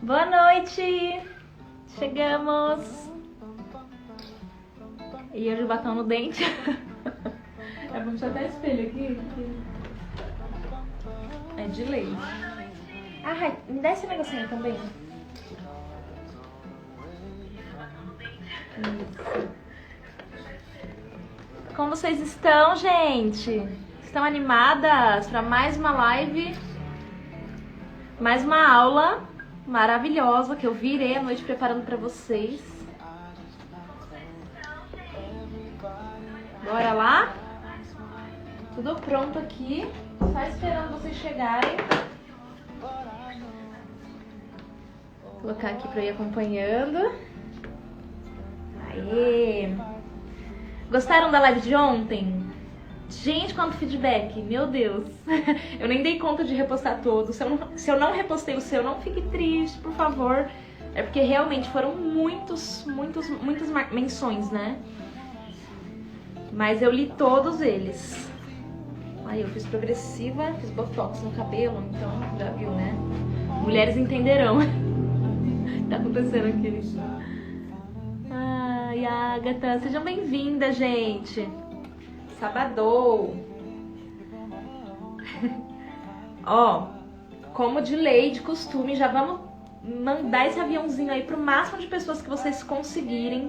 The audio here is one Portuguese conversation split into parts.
Boa noite! Chegamos! E eu de batom no dente. É bom deixar até espelho aqui. É de lei. Ah, me dá esse negocinho também. Isso. Como vocês estão, gente? Estão animadas para mais uma live? Mais uma aula maravilhosa que eu virei a noite preparando para vocês. Bora lá? Tudo pronto aqui, só esperando vocês chegarem. Vou colocar aqui para ir acompanhando. Aê! Gostaram da live de ontem? Gente, quanto feedback! Meu Deus! Eu nem dei conta de repostar todos. Se eu não repostei o seu, não fique triste, por favor. É porque realmente foram muitas menções, né? Mas eu li todos eles. Aí eu fiz progressiva, fiz botox no cabelo, então já viu, né? Mulheres entenderão. O que tá acontecendo aqui? Ai, Agatha, sejam bem-vindas, gente. Sabadou. Ó, como de lei, de costume, já vamos mandar esse aviãozinho aí pro máximo de pessoas que vocês conseguirem.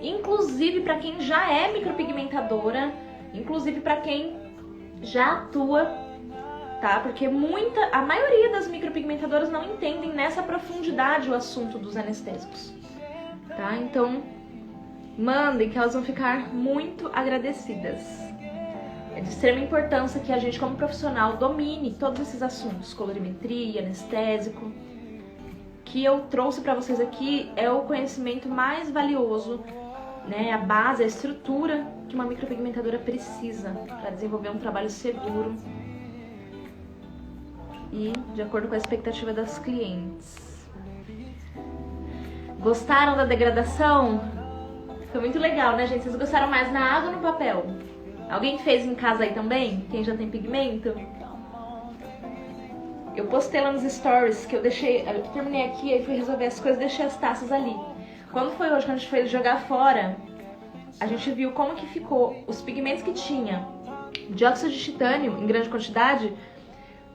Inclusive para quem já é micropigmentadora, inclusive para quem já atua, tá? Porque a maioria das micropigmentadoras não entendem nessa profundidade o assunto dos anestésicos, tá? Então, mandem que elas vão ficar muito agradecidas. É de extrema importância que a gente, como profissional, domine todos esses assuntos, colorimetria, anestésico. Que eu trouxe para vocês aqui é o conhecimento mais valioso, né? A base, a estrutura que uma micropigmentadora precisa para desenvolver um trabalho seguro e de acordo com a expectativa das clientes. Gostaram da degradação? Foi muito legal, né, gente? Vocês gostaram mais na água ou no papel? Alguém fez em casa aí também? Quem já tem pigmento? Eu postei lá nos stories que eu terminei aqui e fui resolver as coisas, deixei as taças ali. Quando foi hoje, quando a gente foi jogar fora, a gente viu como que ficou os pigmentos que tinha dióxido de titânio em grande quantidade.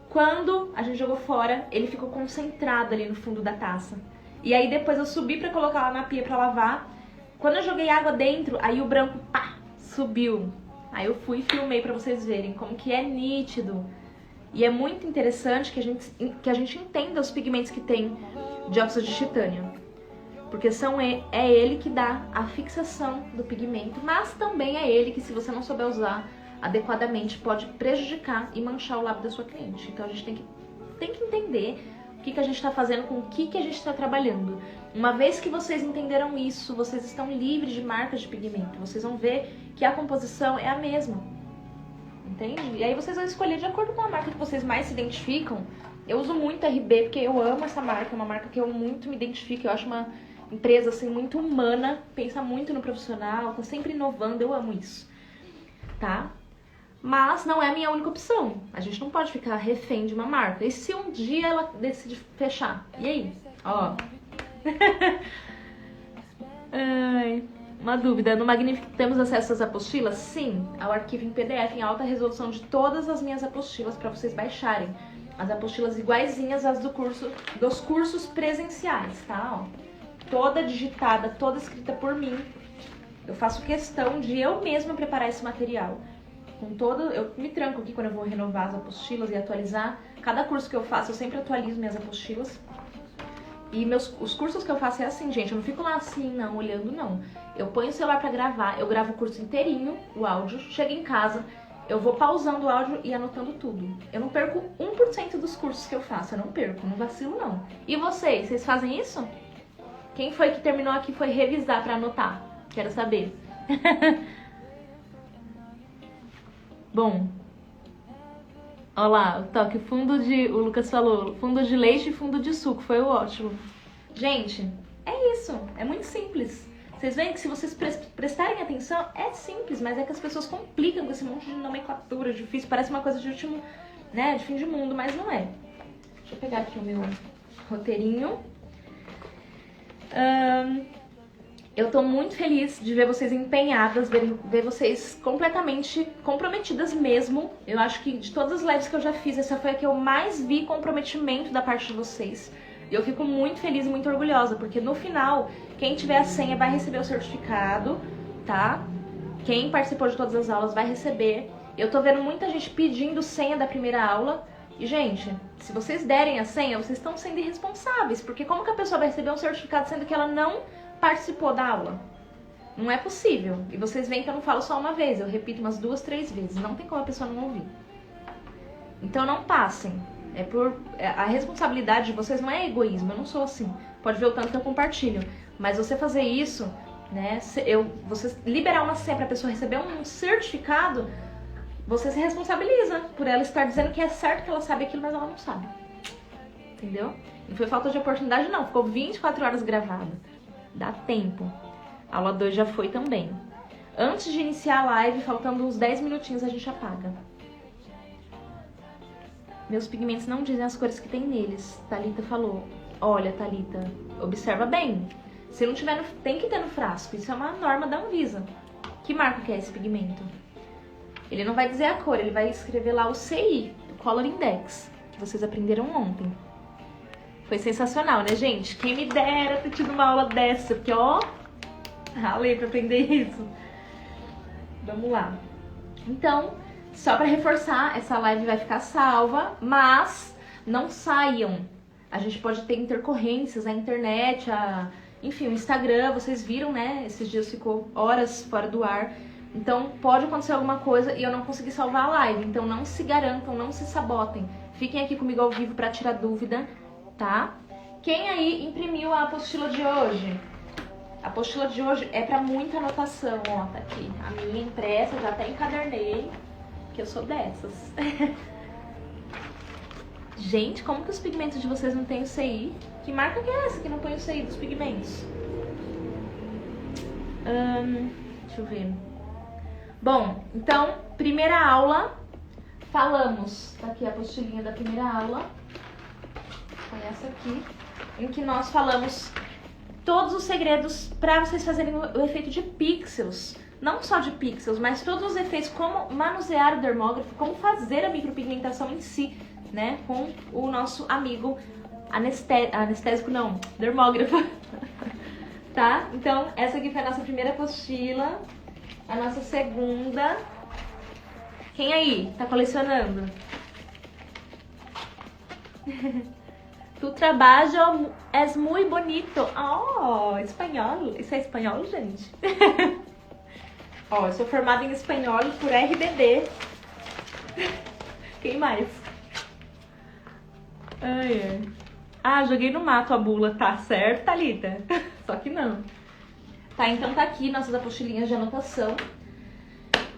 Quando a gente jogou fora, ele ficou concentrado ali no fundo da taça. E aí depois eu subi pra colocar lá na pia pra lavar. Quando eu joguei água dentro, aí o branco, pá, subiu. Aí eu fui e filmei pra vocês verem como que é nítido. E é muito interessante que a gente entenda os pigmentos que tem dióxido de titânio. Porque é ele que dá a fixação do pigmento, mas também é ele que, se você não souber usar adequadamente, pode prejudicar e manchar o lábio da sua cliente. Então a gente tem que entender o que a gente está fazendo, com o que a gente está trabalhando. Uma vez que vocês entenderam isso, vocês estão livres de marcas de pigmento. Vocês vão ver que a composição é a mesma. Entende? E aí vocês vão escolher de acordo com a marca que vocês mais se identificam. Eu uso muito RB porque eu amo essa marca, é uma marca que eu muito me identifico. Eu acho uma empresa assim muito humana, pensa muito no profissional, tá sempre inovando, eu amo isso, tá? Mas não é a minha única opção. A gente não pode ficar refém de uma marca. E se um dia ela decide fechar? E aí? Ó. Ai, uma dúvida. No Magnífico temos acesso às apostilas? Sim, ao arquivo em PDF em alta resolução de todas as minhas apostilas para vocês baixarem. As apostilas iguaizinhas às dos cursos presenciais, tá? Ó. Toda digitada, toda escrita por mim. Eu faço questão de eu mesma preparar esse material. Eu me tranco aqui quando eu vou renovar as apostilas e atualizar. Cada curso que eu faço, eu sempre atualizo minhas apostilas. E os cursos que eu faço é assim, gente. Eu não fico lá assim, não, olhando, não. Eu ponho o celular pra gravar, eu gravo o curso inteirinho, o áudio. Chego em casa, eu vou pausando o áudio e anotando tudo. Eu não perco 1% dos cursos que eu faço. Eu não perco, não vacilo, não. E vocês fazem isso? Quem foi que terminou aqui foi revisar pra anotar? Quero saber. Bom. Olha lá, o toque, o Lucas falou, fundo de leite e fundo de suco, foi ótimo. Gente, é isso, é muito simples. Vocês veem que se vocês prestarem atenção, é simples, mas é que as pessoas complicam com esse monte de nomenclatura difícil, parece uma coisa de último, né, de fim de mundo, mas não é. Deixa eu pegar aqui o meu roteirinho. Eu tô muito feliz de ver vocês empenhadas, ver vocês completamente comprometidas mesmo. Eu acho que de todas as lives que eu já fiz, essa foi a que eu mais vi comprometimento da parte de vocês. E eu fico muito feliz e muito orgulhosa, porque no final, quem tiver a senha vai receber o certificado, tá? Quem participou de todas as aulas vai receber. Eu tô vendo muita gente pedindo senha da primeira aula. E, gente, se vocês derem a senha, vocês estão sendo irresponsáveis. Porque como que a pessoa vai receber um certificado sendo que ela não participou da aula? Não é possível. E vocês veem que eu não falo só uma vez, eu repito umas 2, 3 vezes. Não tem como a pessoa não ouvir. Então não passem. A responsabilidade de vocês não é egoísmo, eu não sou assim. Pode ver o tanto que eu compartilho. Mas você fazer isso, né? Você liberar uma senha pra pessoa receber um certificado, você se responsabiliza por ela estar dizendo que é certo que ela sabe aquilo, mas ela não sabe. Entendeu? Não foi falta de oportunidade, não. Ficou 24 horas gravado. Dá tempo. A aula 2 já foi também. Antes de iniciar a live, faltando uns 10 minutinhos, a gente apaga. Meus pigmentos não dizem as cores que tem neles. Thalita falou. Olha, Thalita, observa bem. Se não tiver, tem que ter no frasco. Isso é uma norma da Anvisa. Que marca que é esse pigmento? Ele não vai dizer a cor, ele vai escrever lá o CI, o Color Index, que vocês aprenderam ontem. Foi sensacional, né, gente? Quem me dera ter tido uma aula dessa, porque, ó, ralei pra aprender isso. Vamos lá. Então, só pra reforçar, essa live vai ficar salva, mas não saiam. A gente pode ter intercorrências na internet, enfim, o Instagram, vocês viram, né? Esses dias ficou horas fora do ar. Então, pode acontecer alguma coisa e eu não consegui salvar a live. Então, não se garantam, não se sabotem. Fiquem aqui comigo ao vivo pra tirar dúvida, tá? Quem aí imprimiu a apostila de hoje? A apostila de hoje é pra muita anotação, ó, tá aqui. A minha impressa, já até encadernei, que eu sou dessas. Gente, como que os pigmentos de vocês não têm o CI? Que marca que é essa que não põe o CI dos pigmentos? Deixa eu ver. Bom, então, primeira aula, falamos, tá aqui a apostilinha da primeira aula, foi essa aqui, em que nós falamos todos os segredos para vocês fazerem o efeito de pixels. Não só de pixels, mas todos os efeitos, como manusear o dermógrafo, como fazer a micropigmentação em si, né, com o nosso amigo anestésico, não, dermógrafo, tá? Então, essa aqui foi a nossa primeira apostila. A nossa segunda. Quem aí tá colecionando? Tu trabalho es muy bonito. Oh, espanhol. Isso é espanhol, gente? Ó, eu sou formada em espanhol por RBD. Quem mais? Ai. Ah, joguei no mato a bula. Tá certo, Thalita? Só que não. Tá, então tá aqui nossas apostilinhas de anotação.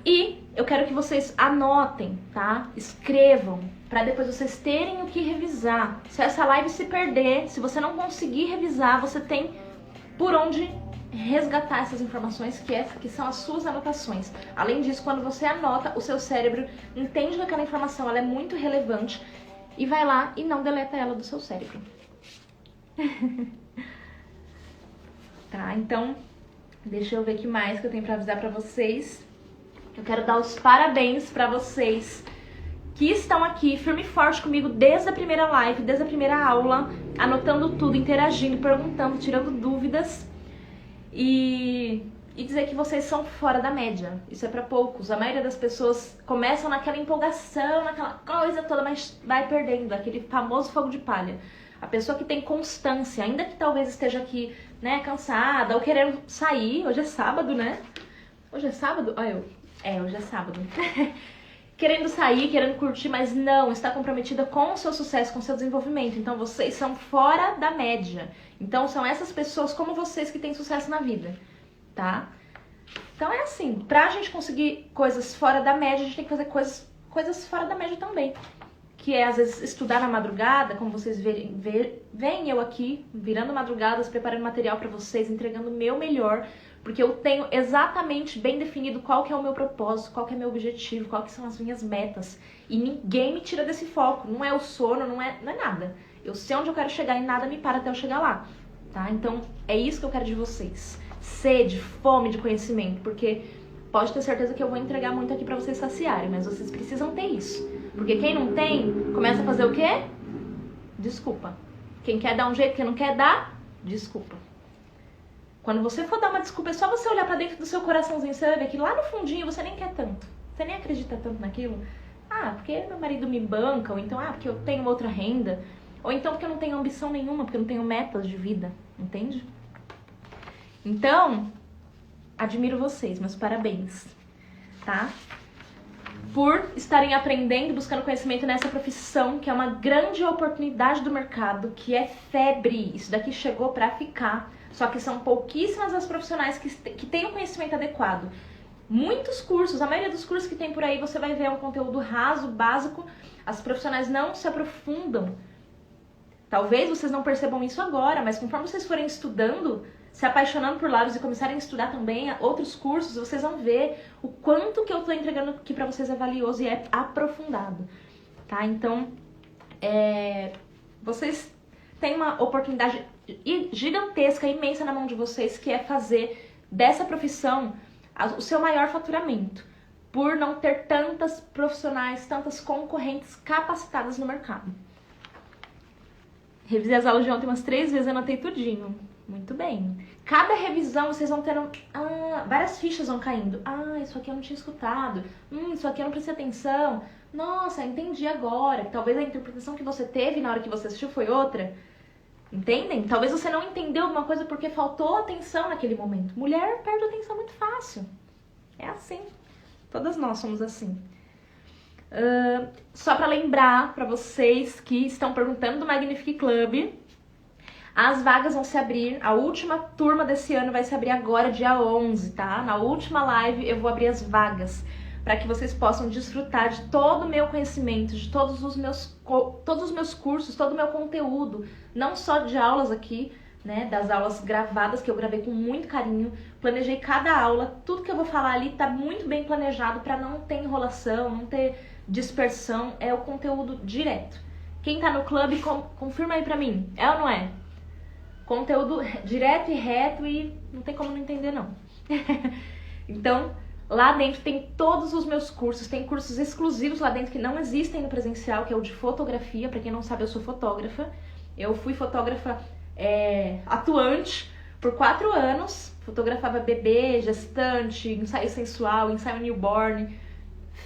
E eu quero que vocês anotem, tá? Escrevam, pra depois vocês terem o que revisar. Se essa live se perder, se você não conseguir revisar, você tem por onde resgatar essas informações que são as suas anotações. Além disso, quando você anota, o seu cérebro entende que aquela informação ela é muito relevante e vai lá e não deleta ela do seu cérebro. Tá, então... Deixa eu ver o que mais que eu tenho pra avisar pra vocês. Eu quero dar os parabéns pra vocês que estão aqui firme e forte comigo desde a primeira live, desde a primeira aula, anotando tudo, interagindo, perguntando, tirando dúvidas. E dizer que vocês são fora da média. Isso é pra poucos. A maioria das pessoas começam naquela empolgação, naquela coisa toda, mas vai perdendo, aquele famoso fogo de palha. A pessoa que tem constância, ainda que talvez esteja aqui, né, cansada ou querendo sair, hoje é sábado, né? Hoje é sábado? Hoje é sábado. Querendo sair, querendo curtir, mas não, está comprometida com o seu sucesso, com o seu desenvolvimento. Então vocês são fora da média. Então são essas pessoas como vocês que têm sucesso na vida, tá? Então é assim, pra gente conseguir coisas fora da média, a gente tem que fazer coisas fora da média também. Que é, às vezes, estudar na madrugada, como vocês veem eu aqui, virando madrugadas, preparando material pra vocês, entregando o meu melhor, porque eu tenho exatamente bem definido qual que é o meu propósito, qual que é o meu objetivo, qual que são as minhas metas. E ninguém me tira desse foco, não é o sono, não é nada. Eu sei onde eu quero chegar e nada me para até eu chegar lá, tá? Então, é isso que eu quero de vocês. Sede, fome de conhecimento, porque pode ter certeza que eu vou entregar muito aqui pra vocês saciarem, mas vocês precisam ter isso. Porque quem não tem, começa a fazer o quê? Desculpa. Quem quer dar um jeito, quem não quer dar, desculpa. Quando você for dar uma desculpa, é só você olhar pra dentro do seu coraçãozinho, você vai ver que lá no fundinho você nem quer tanto. Você nem acredita tanto naquilo. Ah, porque meu marido me banca, ou então, porque eu tenho outra renda, ou então porque eu não tenho ambição nenhuma, porque eu não tenho metas de vida, entende? Então, admiro vocês, meus parabéns, tá? Por estarem aprendendo, buscando conhecimento nessa profissão, que é uma grande oportunidade do mercado, que é febre. Isso daqui chegou pra ficar, só que são pouquíssimas as profissionais que têm o conhecimento adequado. Muitos cursos, a maioria dos cursos que tem por aí, você vai ver um conteúdo raso, básico, as profissionais não se aprofundam. Talvez vocês não percebam isso agora, mas conforme vocês forem estudando, se apaixonando por lábios e começarem a estudar também outros cursos, vocês vão ver o quanto que eu tô entregando aqui pra vocês é valioso e é aprofundado, tá? Então, vocês têm uma oportunidade gigantesca, imensa na mão de vocês, que é fazer dessa profissão o seu maior faturamento, por não ter tantas profissionais, tantas concorrentes capacitadas no mercado. Revisei as aulas de ontem umas 3 vezes, anotei tudinho. Muito bem. Cada revisão vocês vão tendo... várias fichas vão caindo. Isso aqui eu não tinha escutado. Isso aqui eu não prestei atenção. Nossa, entendi agora. Talvez a interpretação que você teve na hora que você assistiu foi outra. Entendem? Talvez você não entendeu alguma coisa porque faltou atenção naquele momento. Mulher perde atenção muito fácil. É assim. Todas nós somos assim. Só pra lembrar pra vocês que estão perguntando do Magnifique Club, as vagas vão se abrir, a última turma desse ano vai se abrir agora, dia 11, tá? Na última live eu vou abrir as vagas para que vocês possam desfrutar de todo o meu conhecimento, de todos os meus cursos, todo o meu conteúdo, não só de aulas aqui, né, das aulas gravadas que eu gravei com muito carinho, planejei cada aula, tudo que eu vou falar ali tá muito bem planejado para não ter enrolação, não ter dispersão, é o conteúdo direto. Quem tá no clube, confirma aí pra mim, é ou não é? Conteúdo direto e reto e não tem como não entender não. Então, lá dentro tem todos os meus cursos, tem cursos exclusivos lá dentro que não existem no presencial, que é o de fotografia. Pra quem não sabe, eu sou fotógrafa. Eu fui fotógrafa atuante por 4 anos. Fotografava bebê, gestante, ensaio sensual, ensaio newborn,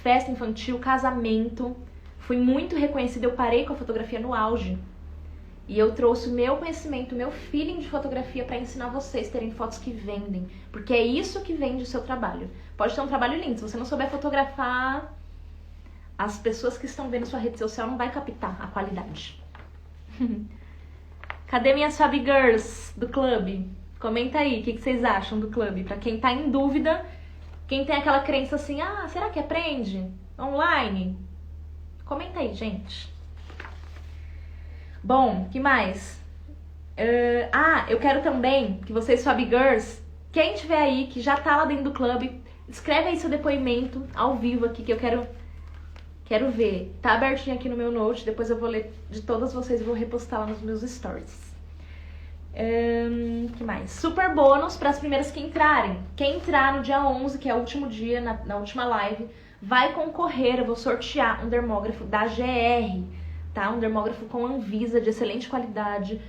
festa infantil, casamento. Fui muito reconhecida, eu parei com a fotografia no auge. E eu trouxe o meu conhecimento, o meu feeling de fotografia para ensinar vocês a terem fotos que vendem. Porque é isso que vende o seu trabalho. Pode ter um trabalho lindo, se você não souber fotografar, as pessoas que estão vendo sua rede social não vai captar a qualidade. Cadê minhas Fabi Girls do clube? Comenta aí, o que vocês acham do clube? Pra quem tá em dúvida, quem tem aquela crença assim, será que aprende online? Comenta aí, gente. Bom, que mais? Eu quero também que vocês, Fabi Girls, quem tiver aí, que já tá lá dentro do clube, escreve aí seu depoimento ao vivo aqui, que eu quero ver. Tá abertinho aqui no meu note, depois eu vou ler de todas vocês e vou repostar lá nos meus stories. Que mais? Super bônus para as primeiras que entrarem. Quem entrar no dia 11, que é o último dia, na última live, vai concorrer, eu vou sortear um dermógrafo da GR, tá? Um dermógrafo com Anvisa, de excelente qualidade,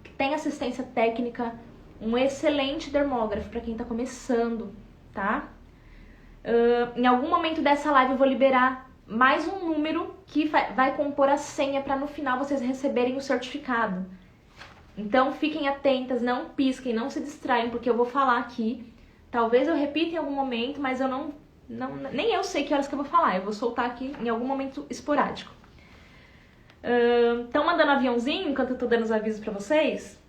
que tem assistência técnica, um excelente dermógrafo para quem tá começando, tá? Em algum momento dessa live eu vou liberar mais um número que vai compor a senha para no final vocês receberem o certificado. Então fiquem atentas, não pisquem, não se distraem, porque eu vou falar aqui. Talvez eu repita em algum momento, mas eu nem eu sei que horas que eu vou falar. Eu vou soltar aqui em algum momento esporádico. Estão mandando aviãozinho enquanto eu tô dando os avisos pra vocês?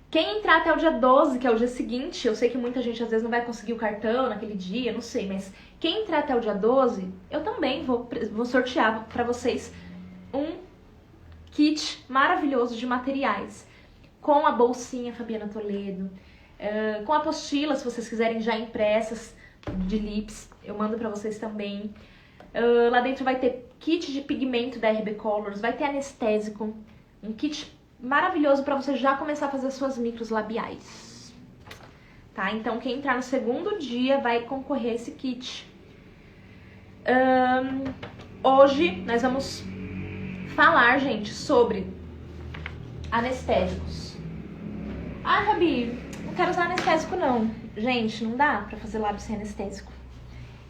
Quem entrar até o dia 12, que é o dia seguinte, eu sei que muita gente às vezes não vai conseguir o cartão naquele dia, não sei, mas quem entrar até o dia 12, eu também vou sortear pra vocês um kit maravilhoso de materiais, com a bolsinha Fabiana Toledo, com apostila, se vocês quiserem já impressas, de lips, eu mando pra vocês também. Lá dentro vai ter kit de pigmento da RB Colors, vai ter anestésico, um kit maravilhoso para você já começar a fazer suas micros labiais. Tá? Então, quem entrar no segundo dia vai concorrer a esse kit. Hoje, nós vamos falar, gente, sobre anestésicos. Ah, Gabi, não quero usar anestésico, não. Gente, não dá pra fazer lábios sem anestésico.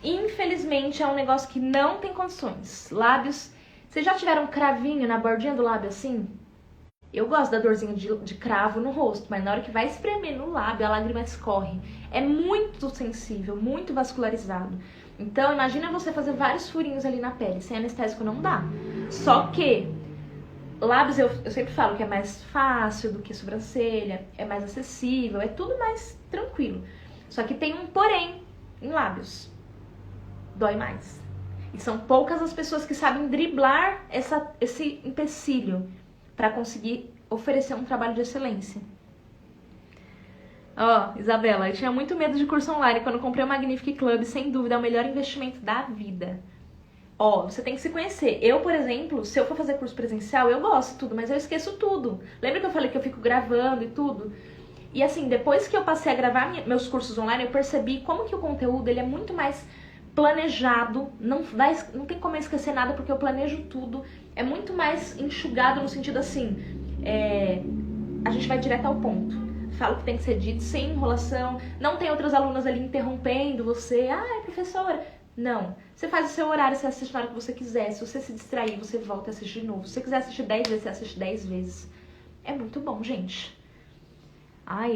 Infelizmente, é um negócio que não tem condições. Lábios... Vocês já tiveram um cravinho na bordinha do lábio assim? Eu gosto da dorzinha de cravo no rosto, mas na hora que vai espremer no lábio, a lágrima escorre. É muito sensível, muito vascularizado. Então, imagina você fazer vários furinhos ali na pele. Sem anestésico não dá. Só que lábios, eu sempre falo que é mais fácil do que sobrancelha, é mais acessível, é tudo mais tranquilo. Só que tem um porém em lábios. Dói mais. E são poucas as pessoas que sabem driblar esse empecilho para conseguir oferecer um trabalho de excelência. Ó, Isabela, eu tinha muito medo de curso online quando comprei o Magnific Club, sem dúvida é o melhor investimento da vida. Ó, você tem que se conhecer. Eu, por exemplo, se eu for fazer curso presencial, eu gosto de tudo, mas eu esqueço tudo. Lembra que eu falei que eu fico gravando e tudo? E assim, depois que eu passei a gravar meus cursos online, eu percebi como que o conteúdo ele é muito mais planejado, não tem como eu esquecer nada porque eu planejo tudo, é muito mais enxugado no sentido assim, a gente vai direto ao ponto, falo o que tem que ser dito, sem enrolação, não tem outras alunas ali interrompendo você, professora, não, você faz o seu horário, você assiste na hora que você quiser, se você se distrair, você volta e assiste de novo, se você quiser assistir 10 vezes, você assiste 10 vezes, é muito bom, gente.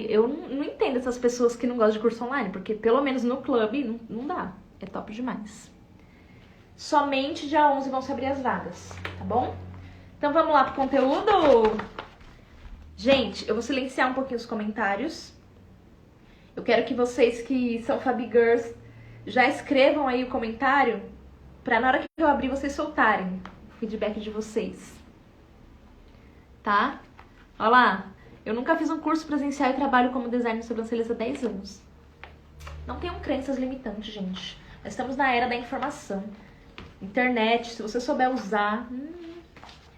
Eu não entendo essas pessoas que não gostam de curso online, porque pelo menos no clube não dá. É top demais. Somente dia 11 vão se abrir as vagas, tá bom? Então vamos lá pro conteúdo? Gente, eu vou silenciar um pouquinho os comentários. Eu quero que vocês que são Fabi Girls já escrevam aí o comentário pra na hora que eu abrir vocês soltarem o feedback de vocês. Tá? Olha lá. Eu nunca fiz um curso presencial e trabalho como designer de sobrancelhas há 10 anos. Não tenham crenças limitantes, gente. Nós estamos na era da informação. Internet, se você souber usar,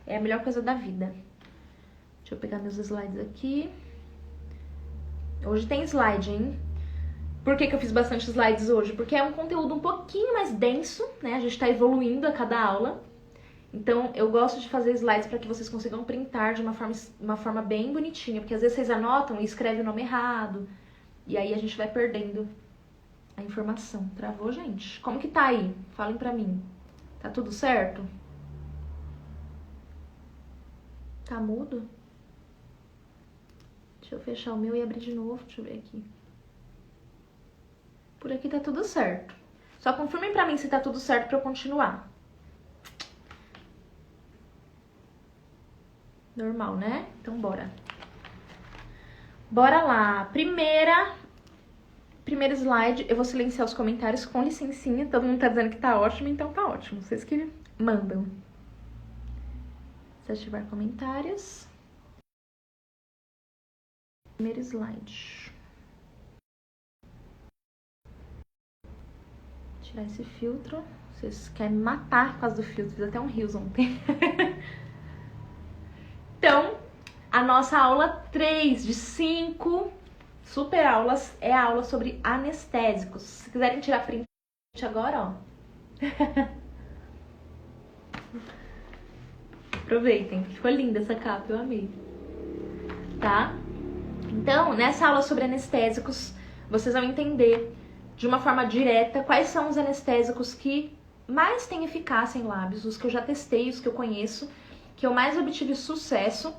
é a melhor coisa da vida. Deixa eu pegar meus slides aqui. Hoje tem slide, hein? Por que eu fiz bastante slides hoje? Porque é um conteúdo um pouquinho mais denso, né? A gente está evoluindo a cada aula. Então, eu gosto de fazer slides para que vocês consigam printar de uma forma bem bonitinha. Porque às vezes vocês anotam e escrevem o nome errado. E aí a gente vai perdendo a informação. Travou, gente? Como que tá aí? Falem pra mim. Tá tudo certo? Tá mudo? Deixa eu fechar o meu e abrir de novo. Deixa eu ver aqui. Por aqui tá tudo certo. Só confirmem pra mim se tá tudo certo pra eu continuar. Normal, né? Então bora. Bora lá. Primeiro slide, eu vou silenciar os comentários com licencinha. Todo mundo tá dizendo que tá ótimo, então tá ótimo. Vocês que mandam. Se ativar comentários. Primeiro slide. Tirar esse filtro. Vocês querem me matar por causa do filtro. Fiz até um rios ontem. Então, a nossa aula 3 de 5 super aulas é a aula sobre anestésicos. Se quiserem tirar print agora, ó. Aproveitem. Ficou linda essa capa, eu amei. Tá? Então, nessa aula sobre anestésicos, vocês vão entender de uma forma direta quais são os anestésicos que mais têm eficácia em lábios, os que eu já testei, os que eu conheço, que eu mais obtive sucesso,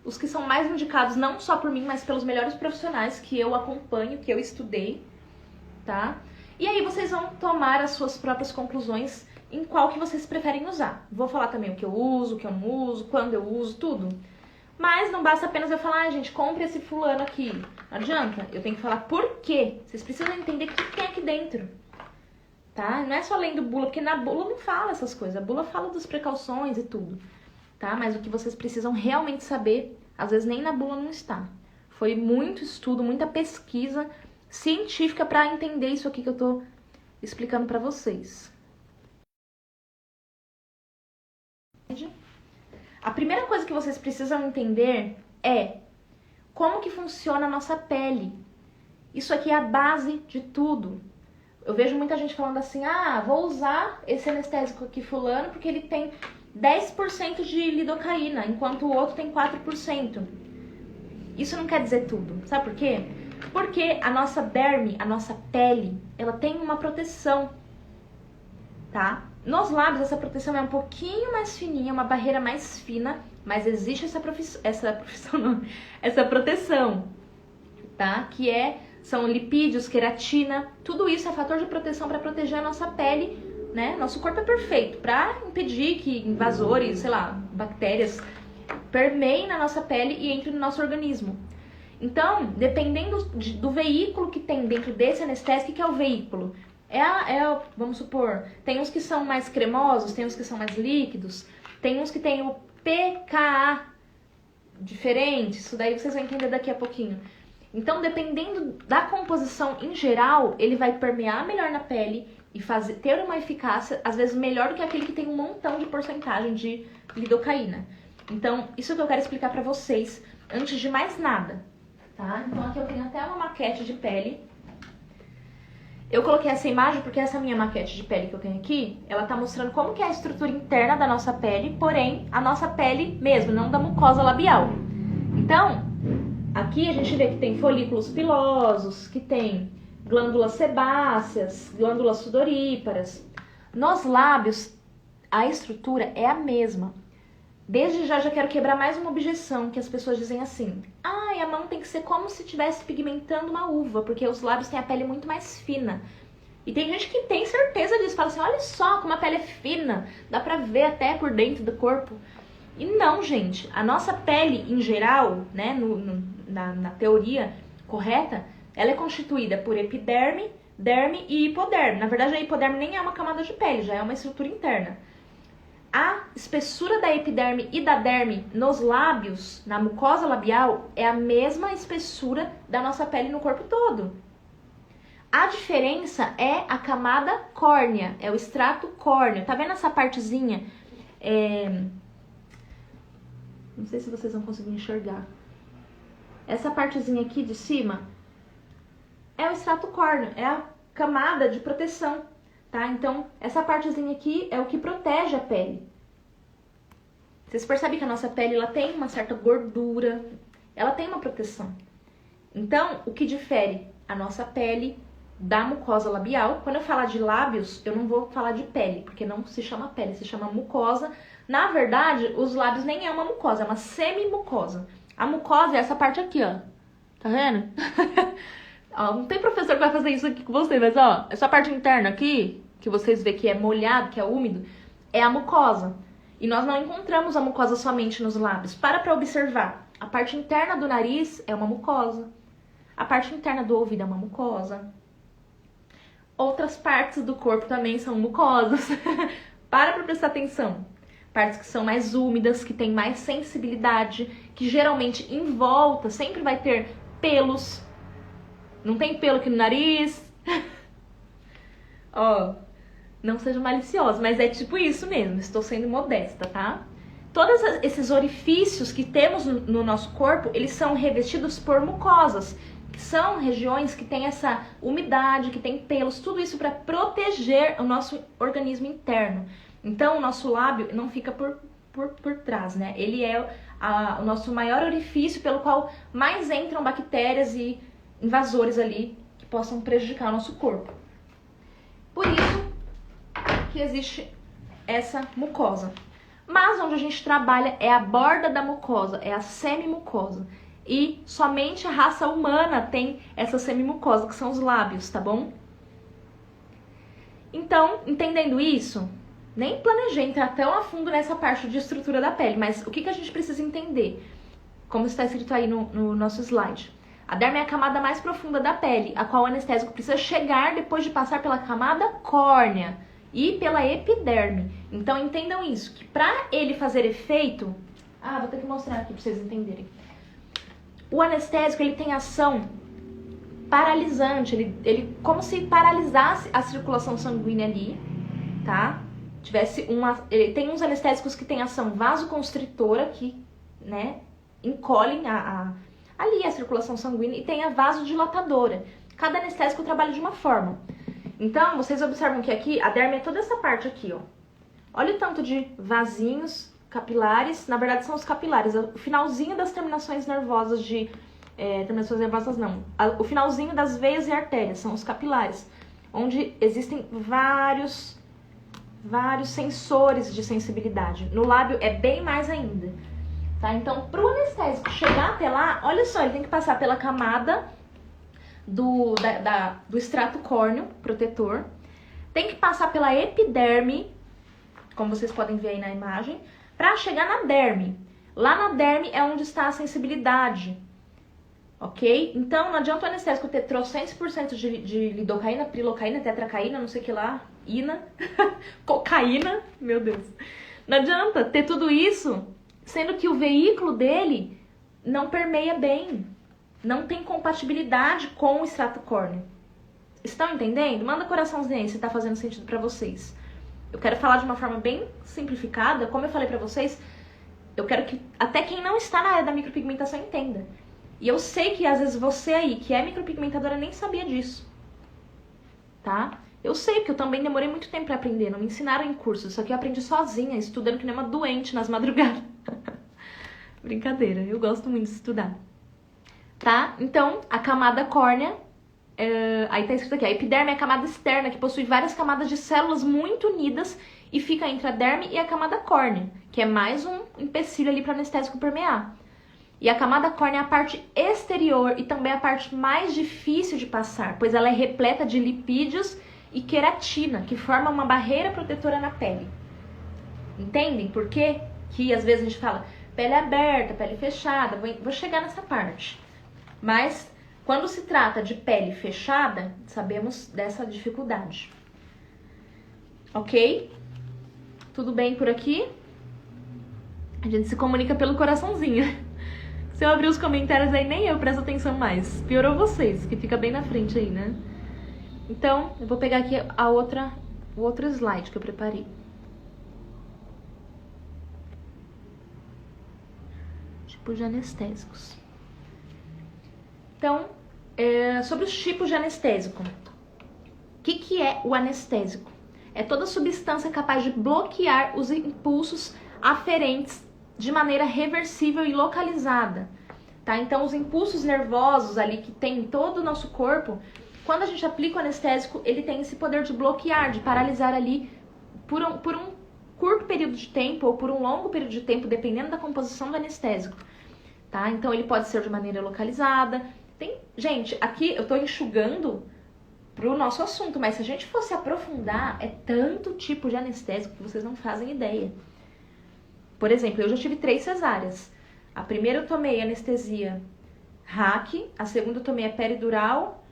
os que são mais indicados não só por mim, mas pelos melhores profissionais que eu acompanho, que eu estudei, tá? E aí vocês vão tomar as suas próprias conclusões em qual que vocês preferem usar. Vou falar também o que eu uso, o que eu não uso, quando eu uso, tudo. Mas não basta apenas eu falar, gente, compre esse fulano aqui. Não adianta, eu tenho que falar por quê. Vocês precisam entender o que tem aqui dentro, tá? Não é só lendo bula, porque na bula não fala essas coisas. A bula fala das precauções e tudo, tá? Mas o que vocês precisam realmente saber, às vezes nem na bula não está. Foi muito estudo, muita pesquisa científica para entender isso aqui que eu tô explicando para vocês. a primeira coisa que vocês precisam entender é como que funciona a nossa pele. Isso aqui é a base de tudo. Eu vejo muita gente falando assim, vou usar esse anestésico aqui fulano porque ele tem 10% de lidocaína, enquanto o outro tem 4%. Isso não quer dizer tudo. Sabe por quê? Porque a nossa derme, a nossa pele, ela tem uma proteção, tá? Nos lábios, essa proteção é um pouquinho mais fininha, uma barreira mais fina, mas existe essa proteção, tá? São lipídios, queratina, tudo isso é fator de proteção para proteger a nossa pele, né? Nosso corpo é perfeito para impedir que invasores, sei lá, bactérias permeiem na nossa pele e entrem no nosso organismo. Então, dependendo do veículo que tem dentro desse anestésico, que é o veículo? Vamos supor, tem uns que são mais cremosos, tem uns que são mais líquidos, tem uns que tem o pKa diferente, isso daí vocês vão entender daqui a pouquinho. Então, dependendo da composição em geral, ele vai permear melhor na pele e ter uma eficácia, às vezes, melhor do que aquele que tem um montão de porcentagem de lidocaína. Então, isso que eu quero explicar pra vocês antes de mais nada, tá? Então, aqui eu tenho até uma maquete de pele. Eu coloquei essa imagem porque essa minha maquete de pele que eu tenho aqui, ela tá mostrando como que é a estrutura interna da nossa pele, porém, a nossa pele mesmo, não da mucosa labial. Então, aqui a gente vê que tem folículos pilosos, que tem glândulas sebáceas, glândulas sudoríparas. Nos lábios, a estrutura é a mesma. Desde já quero quebrar mais uma objeção, que as pessoas dizem assim, a mão tem que ser como se estivesse pigmentando uma uva, porque os lábios têm a pele muito mais fina. E tem gente que tem certeza disso, fala assim, olha só como a pele é fina, dá pra ver até por dentro do corpo. E não, gente, a nossa pele em geral, né, na teoria correta, ela é constituída por epiderme, derme e hipoderme. Na verdade, a hipoderme nem é uma camada de pele, já é uma estrutura interna. A espessura da epiderme e da derme nos lábios, na mucosa labial, é a mesma espessura da nossa pele no corpo todo. A diferença é a camada córnea, é o extrato córneo. Tá vendo essa partezinha? Não sei se vocês vão conseguir enxergar. Essa partezinha aqui de cima é o extrato córneo, é a camada de proteção. Tá? Então, essa partezinha aqui é o que protege a pele. Vocês percebem que a nossa pele ela tem uma certa gordura, ela tem uma proteção. Então, o que difere a nossa pele da mucosa labial? Quando eu falar de lábios, eu não vou falar de pele, porque não se chama pele, se chama mucosa. Na verdade, os lábios nem é uma mucosa, é uma semimucosa. A mucosa é essa parte aqui, ó. Tá vendo? Ó, não tem professor que vai fazer isso aqui com você, mas ó, essa parte interna aqui, que vocês vê que é molhado, que é úmido, é a mucosa. E nós não encontramos a mucosa somente nos lábios. Para observar. A parte interna do nariz é uma mucosa. A parte interna do ouvido é uma mucosa. Outras partes do corpo também são mucosas. Para prestar atenção. Partes que são mais úmidas, que têm mais sensibilidade, que geralmente em volta sempre vai ter pelos. Não tem pelo aqui no nariz. Ó, não seja maliciosa, mas é tipo isso mesmo. Estou sendo modesta, tá? Todos esses orifícios que temos no nosso corpo, eles são revestidos por mucosas, que são regiões que têm essa umidade, que tem pelos, tudo isso para proteger o nosso organismo interno. Então, o nosso lábio não fica por trás, né? Ele é o nosso maior orifício pelo qual mais entram bactérias e invasores ali que possam prejudicar o nosso corpo. Por isso que existe essa mucosa. Mas onde a gente trabalha é a borda da mucosa, é a semimucosa. E somente a raça humana tem essa semimucosa, que são os lábios, tá bom? Então, entendendo isso, nem planejei entrar tão a fundo nessa parte de estrutura da pele, mas o que a gente precisa entender? Como está escrito aí no nosso slide. A derme é a camada mais profunda da pele, a qual o anestésico precisa chegar depois de passar pela camada córnea e pela epiderme. Então entendam isso, que para ele fazer efeito... vou ter que mostrar aqui para vocês entenderem. O anestésico ele tem ação paralisante, ele como se paralisasse a circulação sanguínea ali, tá? tivesse uma... Tem uns anestésicos que tem ação vasoconstritora, que, né, encolhem ali a circulação sanguínea, e tem a vasodilatadora. Cada anestésico trabalha de uma forma. Então, vocês observam que aqui, a derme é toda essa parte aqui, ó. Olha o tanto de vasinhos capilares, na verdade são os capilares, o finalzinho das terminações nervosas terminações nervosas não, o finalzinho das veias e artérias, são os capilares, onde existem vários sensores de sensibilidade. No lábio é bem mais ainda, tá? Então, pro anestésico chegar até lá, olha só, ele tem que passar pela camada do extrato córneo protetor, tem que passar pela epiderme, como vocês podem ver aí na imagem, para chegar na derme. Lá na derme é onde está a sensibilidade, ok? Então, não adianta o anestésico ter 300% de lidocaína, prilocaína, tetracaína, não sei o que lá, cocaína, meu Deus. Não adianta ter tudo isso, sendo que o veículo dele não permeia bem, não tem compatibilidade com o extrato córneo. Estão entendendo? Manda coraçãozinho aí se tá fazendo sentido para vocês. Eu quero falar de uma forma bem simplificada, como eu falei pra vocês, eu quero que até quem não está na área da micropigmentação entenda. E eu sei que às vezes você aí, que é micropigmentadora, nem sabia disso, tá? Eu sei, porque eu também demorei muito tempo pra aprender, não me ensinaram em cursos, isso aqui eu aprendi sozinha, estudando que nem uma doente nas madrugadas. Brincadeira, eu gosto muito de estudar. Tá? Então, a camada córnea, aí tá escrito aqui, a epiderme é a camada externa, que possui várias camadas de células muito unidas e fica entre a derme e a camada córnea, que é mais um empecilho ali para o anestésico permear. E a camada córnea é a parte exterior e também a parte mais difícil de passar, pois ela é repleta de lipídios e queratina, que formam uma barreira protetora na pele. Entendem por quê? Que às vezes a gente fala pele aberta, pele fechada, vou chegar nessa parte. Mas quando se trata de pele fechada, sabemos dessa dificuldade. Ok? Tudo bem por aqui? A gente se comunica pelo coraçãozinho. Se eu abrir os comentários aí, nem eu presto atenção mais. Piorou vocês, que fica bem na frente aí, né? Então, eu vou pegar aqui o outro slide que eu preparei. Tipos de anestésicos. Então, sobre os tipos de anestésico. O que é o anestésico? É toda substância capaz de bloquear os impulsos aferentes de maneira reversível e localizada, tá? Então, os impulsos nervosos ali que tem em todo o nosso corpo, quando a gente aplica o anestésico, ele tem esse poder de bloquear, de paralisar ali por um curto período de tempo ou por um longo período de tempo, dependendo da composição do anestésico, tá? Então, ele pode ser de maneira localizada. Gente, aqui eu tô enxugando pro nosso assunto, mas se a gente fosse aprofundar, é tanto tipo de anestésico que vocês não fazem ideia. Por exemplo, eu já tive 3 cesáreas. A primeira eu tomei anestesia RAC, a segunda eu tomei a peridural,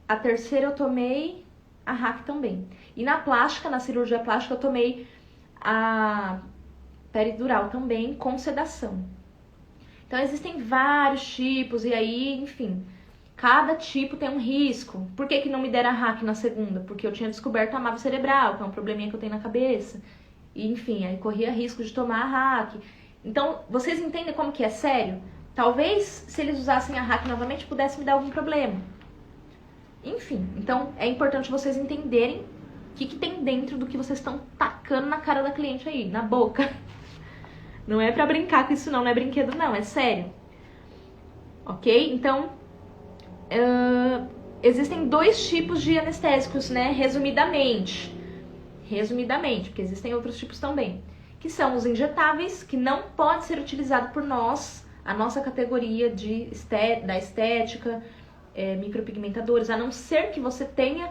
a terceira eu tomei a RAC também. E na plástica, na cirurgia plástica, eu tomei a peridural também com sedação. Então, existem vários tipos e aí, enfim, cada tipo tem um risco. Por que não me deram a RAC na segunda? Porque eu tinha descoberto a amava cerebral, que é um probleminha que eu tenho na cabeça. E, enfim, aí corria risco de tomar a RAC. Então, vocês entendem como que é sério? Talvez, se eles usassem a RAC novamente, pudesse me dar algum problema. Enfim, então é importante vocês entenderem o que tem dentro do que vocês estão tacando na cara da cliente aí, na boca. Não é pra brincar com isso não é brinquedo não, é sério. Ok? Então, existem 2 tipos de anestésicos, né? Resumidamente, porque existem outros tipos também. Que são os injetáveis, que não pode ser utilizado por nós, a nossa categoria da estética, micropigmentadores, a não ser que você tenha,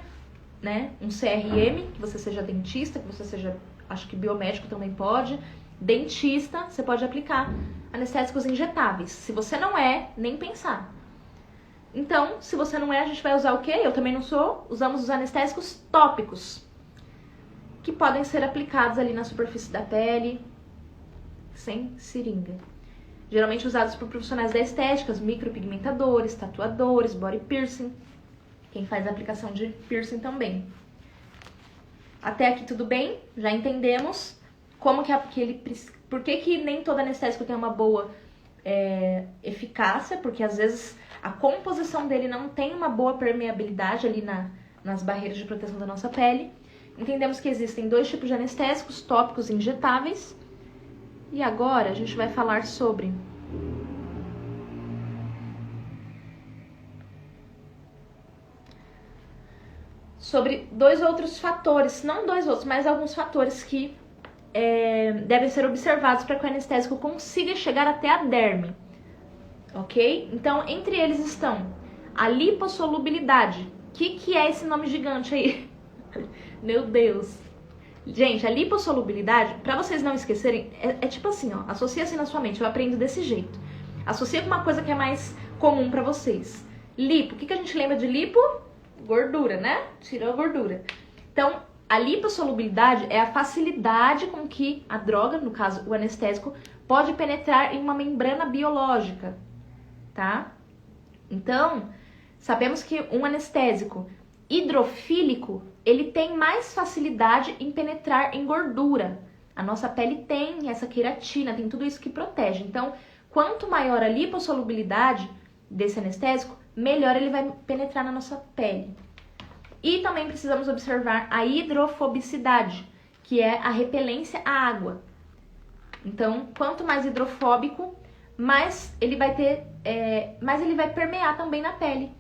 né, um CRM, que você seja dentista, que você seja, acho que biomédico também pode, dentista, você pode aplicar anestésicos injetáveis. Se você não é, nem pensar. Então, se você não é, a gente vai usar o quê? Eu também não sou. Usamos os anestésicos tópicos, que podem ser aplicados ali na superfície da pele, sem seringa. Geralmente usados por profissionais da estética, micropigmentadores, tatuadores, body piercing, quem faz a aplicação de piercing também. Até aqui tudo bem? Já entendemos como por que nem todo anestésico tem uma boa eficácia, porque às vezes a composição dele não tem uma boa permeabilidade ali nas barreiras de proteção da nossa pele. Entendemos que existem 2 tipos de anestésicos, tópicos e injetáveis. E agora a gente vai falar sobre sobre 2 outros fatores, não 2 outros, mas alguns fatores que devem ser observados para que o anestésico consiga chegar até a derme, ok? Então, entre eles estão a lipossolubilidade. O que é esse nome gigante aí? Meu Deus! Gente, a lipossolubilidade, para vocês não esquecerem, é tipo assim, ó, associa assim na sua mente, eu aprendo desse jeito. Associa com uma coisa que é mais comum para vocês. Lipo, o que a gente lembra de lipo? Gordura, né? Tirou a gordura. Então, a lipossolubilidade é a facilidade com que a droga, no caso o anestésico, pode penetrar em uma membrana biológica, tá? Então, sabemos que um anestésico hidrofílico, ele tem mais facilidade em penetrar em gordura. A nossa pele tem essa queratina, tem tudo isso que protege. Então, quanto maior a lipossolubilidade desse anestésico, melhor ele vai penetrar na nossa pele. E também precisamos observar a hidrofobicidade, que é a repelência à água. Então, quanto mais hidrofóbico, mais ele vai permear também na pele,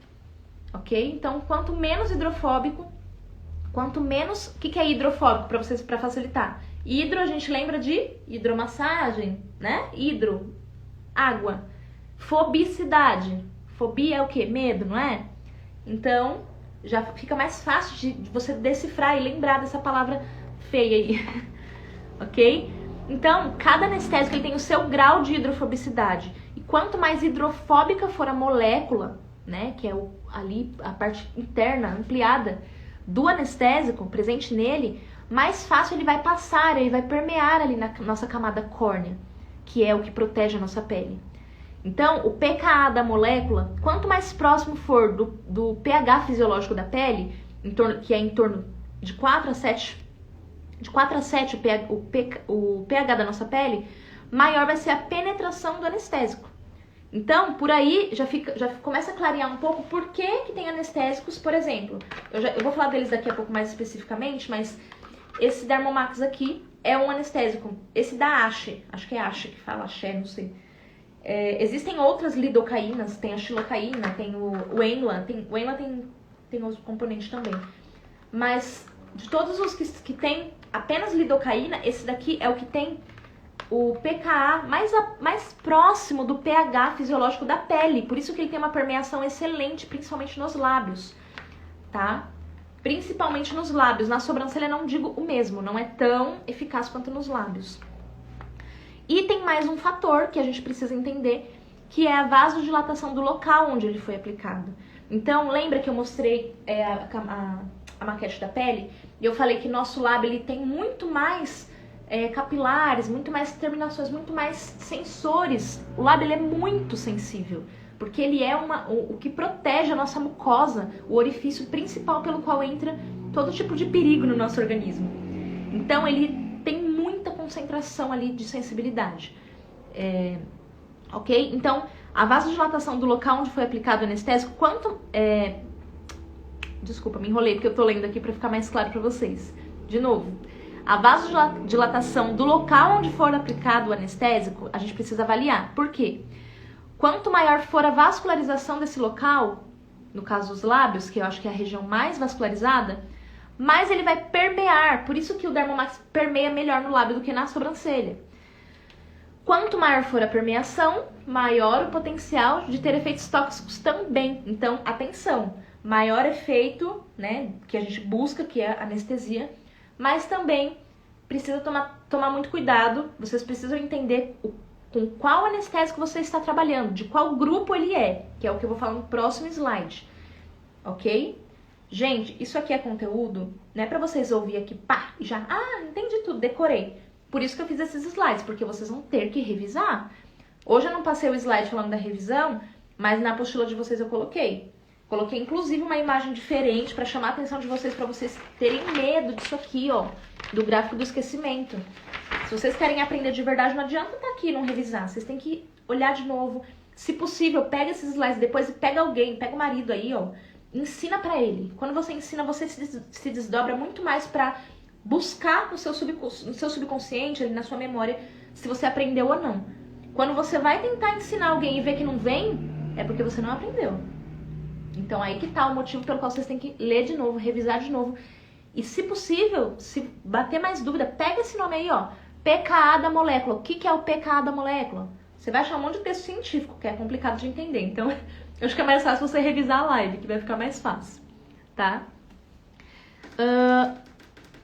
ok? Então, quanto menos hidrofóbico, quanto menos... O que é hidrofóbico, para facilitar? Hidro, a gente lembra de hidromassagem, né? Hidro, água. Fobicidade. Fobia é o quê? Medo, não é? Então, já fica mais fácil de você decifrar e lembrar dessa palavra feia aí, ok? Então, cada anestésico ele tem o seu grau de hidrofobicidade. E quanto mais hidrofóbica for a molécula, né, que é ali a parte interna, ampliada do anestésico presente nele, mais fácil ele vai passar, ele vai permear ali na nossa camada córnea, que é o que protege a nossa pele. Então, o pKa da molécula, quanto mais próximo for do pH fisiológico da pele, que é em torno de 4 a 7 o pH da nossa pele, maior vai ser a penetração do anestésico. Então, por aí já começa a clarear um pouco por que tem anestésicos, por exemplo. Eu vou falar deles daqui a pouco mais especificamente, mas esse Dermomax aqui é um anestésico. Esse da Axe, acho que é Axe que fala, Axé, não sei. Existem outras lidocaínas, tem a xilocaína, tem o Enla, o Enla tem outros componentes também. Mas de todos os que tem apenas lidocaína, esse daqui é o que tem o pKa mais próximo do pH fisiológico da pele. Por isso que ele tem uma permeação excelente, principalmente nos lábios, tá? Principalmente nos lábios. Na sobrancelha não digo o mesmo, não é tão eficaz quanto nos lábios. E tem mais um fator que a gente precisa entender, que é a vasodilatação do local onde ele foi aplicado. Então, lembra que eu mostrei a maquete da pele? E eu falei que nosso lábio ele tem muito mais capilares, muito mais terminações, muito mais sensores. O lábio ele é muito sensível, porque ele é o que protege a nossa mucosa, o orifício principal pelo qual entra todo tipo de perigo no nosso organismo. Então, ele tem muita concentração ali de sensibilidade. Ok? Então, a vasodilatação do local onde foi aplicado o anestésico, Desculpa, me enrolei porque eu tô lendo aqui para ficar mais claro para vocês. De novo, a vasodilatação do local onde for aplicado o anestésico, a gente precisa avaliar. Por quê? Quanto maior for a vascularização desse local, no caso os lábios, que eu acho que é a região mais vascularizada, mais ele vai permear. Por isso que o Dermomax permeia melhor no lábio do que na sobrancelha. Quanto maior for a permeação, maior o potencial de ter efeitos tóxicos também. Então, atenção, maior efeito, né, que a gente busca, que é a anestesia, mas também precisa tomar muito cuidado. Vocês precisam entender com qual anestésico você está trabalhando, de qual grupo ele é, que é o que eu vou falar no próximo slide, ok? Gente, isso aqui é conteúdo, não é pra vocês ouvir aqui, pá, já, entendi tudo, decorei. Por isso que eu fiz esses slides, porque vocês vão ter que revisar. Hoje eu não passei o slide falando da revisão, mas na apostila de vocês eu coloquei. Coloquei, inclusive, uma imagem diferente para chamar a atenção de vocês, para vocês terem medo disso aqui, ó, do gráfico do esquecimento. Se vocês querem aprender de verdade, não adianta estar aqui e não revisar. Vocês têm que olhar de novo. Se possível, pega esses slides depois e pega alguém, pega o marido aí, ó. Ensina pra ele. Quando você ensina, você se desdobra muito mais pra buscar no seu subconsciente, ali na sua memória, se você aprendeu ou não. Quando você vai tentar ensinar alguém e ver que não vem, é porque você não aprendeu. Então aí que tá o motivo pelo qual vocês têm que ler de novo, revisar de novo. E se possível, se bater mais dúvida, pega esse nome aí, ó. pKa da molécula. O que é o pKa da molécula? Você vai achar um monte de texto científico, que é complicado de entender. Então, eu acho que é mais fácil você revisar a live, que vai ficar mais fácil, tá?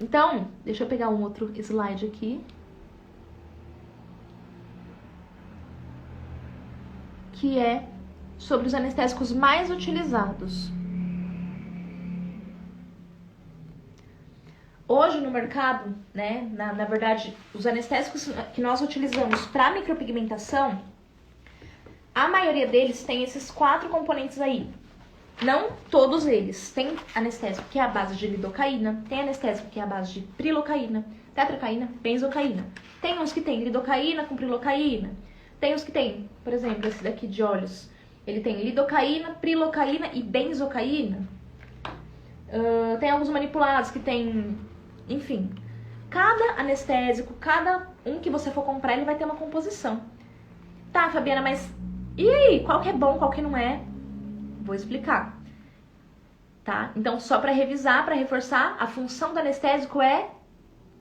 Então, deixa eu pegar um outro slide aqui. Que é sobre os anestésicos mais utilizados. Hoje no mercado, né, na verdade, os anestésicos que nós utilizamos para micropigmentação, a maioria deles tem esses 4 componentes aí. Não todos eles. Tem anestésico que é a base de lidocaína, tem anestésico que é a base de prilocaína, tetracaína, benzocaína. Tem uns que tem lidocaína com prilocaína. Tem uns que tem, por exemplo, esse daqui de olhos. Ele tem lidocaína, prilocaína e benzocaína. Tem alguns manipulados que tem... Enfim, cada anestésico, cada um que você for comprar, ele vai ter uma composição. Tá, Fabiana, mas e aí? Qual que é bom, qual que não é? Vou explicar. Tá? Então, só para revisar, para reforçar, a função do anestésico é,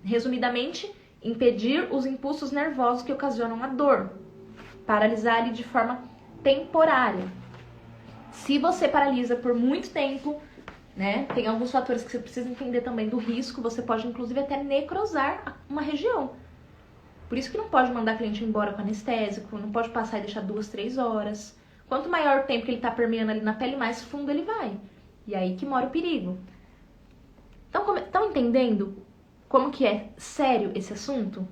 resumidamente, impedir os impulsos nervosos que ocasionam a dor. Paralisar ele de forma temporária. Se você paralisa por muito tempo, né, tem alguns fatores que você precisa entender também do risco, você pode inclusive até necrosar uma região. Por isso que não pode mandar cliente embora com anestésico, não pode passar e deixar 2, 3 horas. Quanto maior o tempo que ele está permeando ali na pele, mais fundo ele vai. E aí que mora o perigo. Estão entendendo como que é sério esse assunto?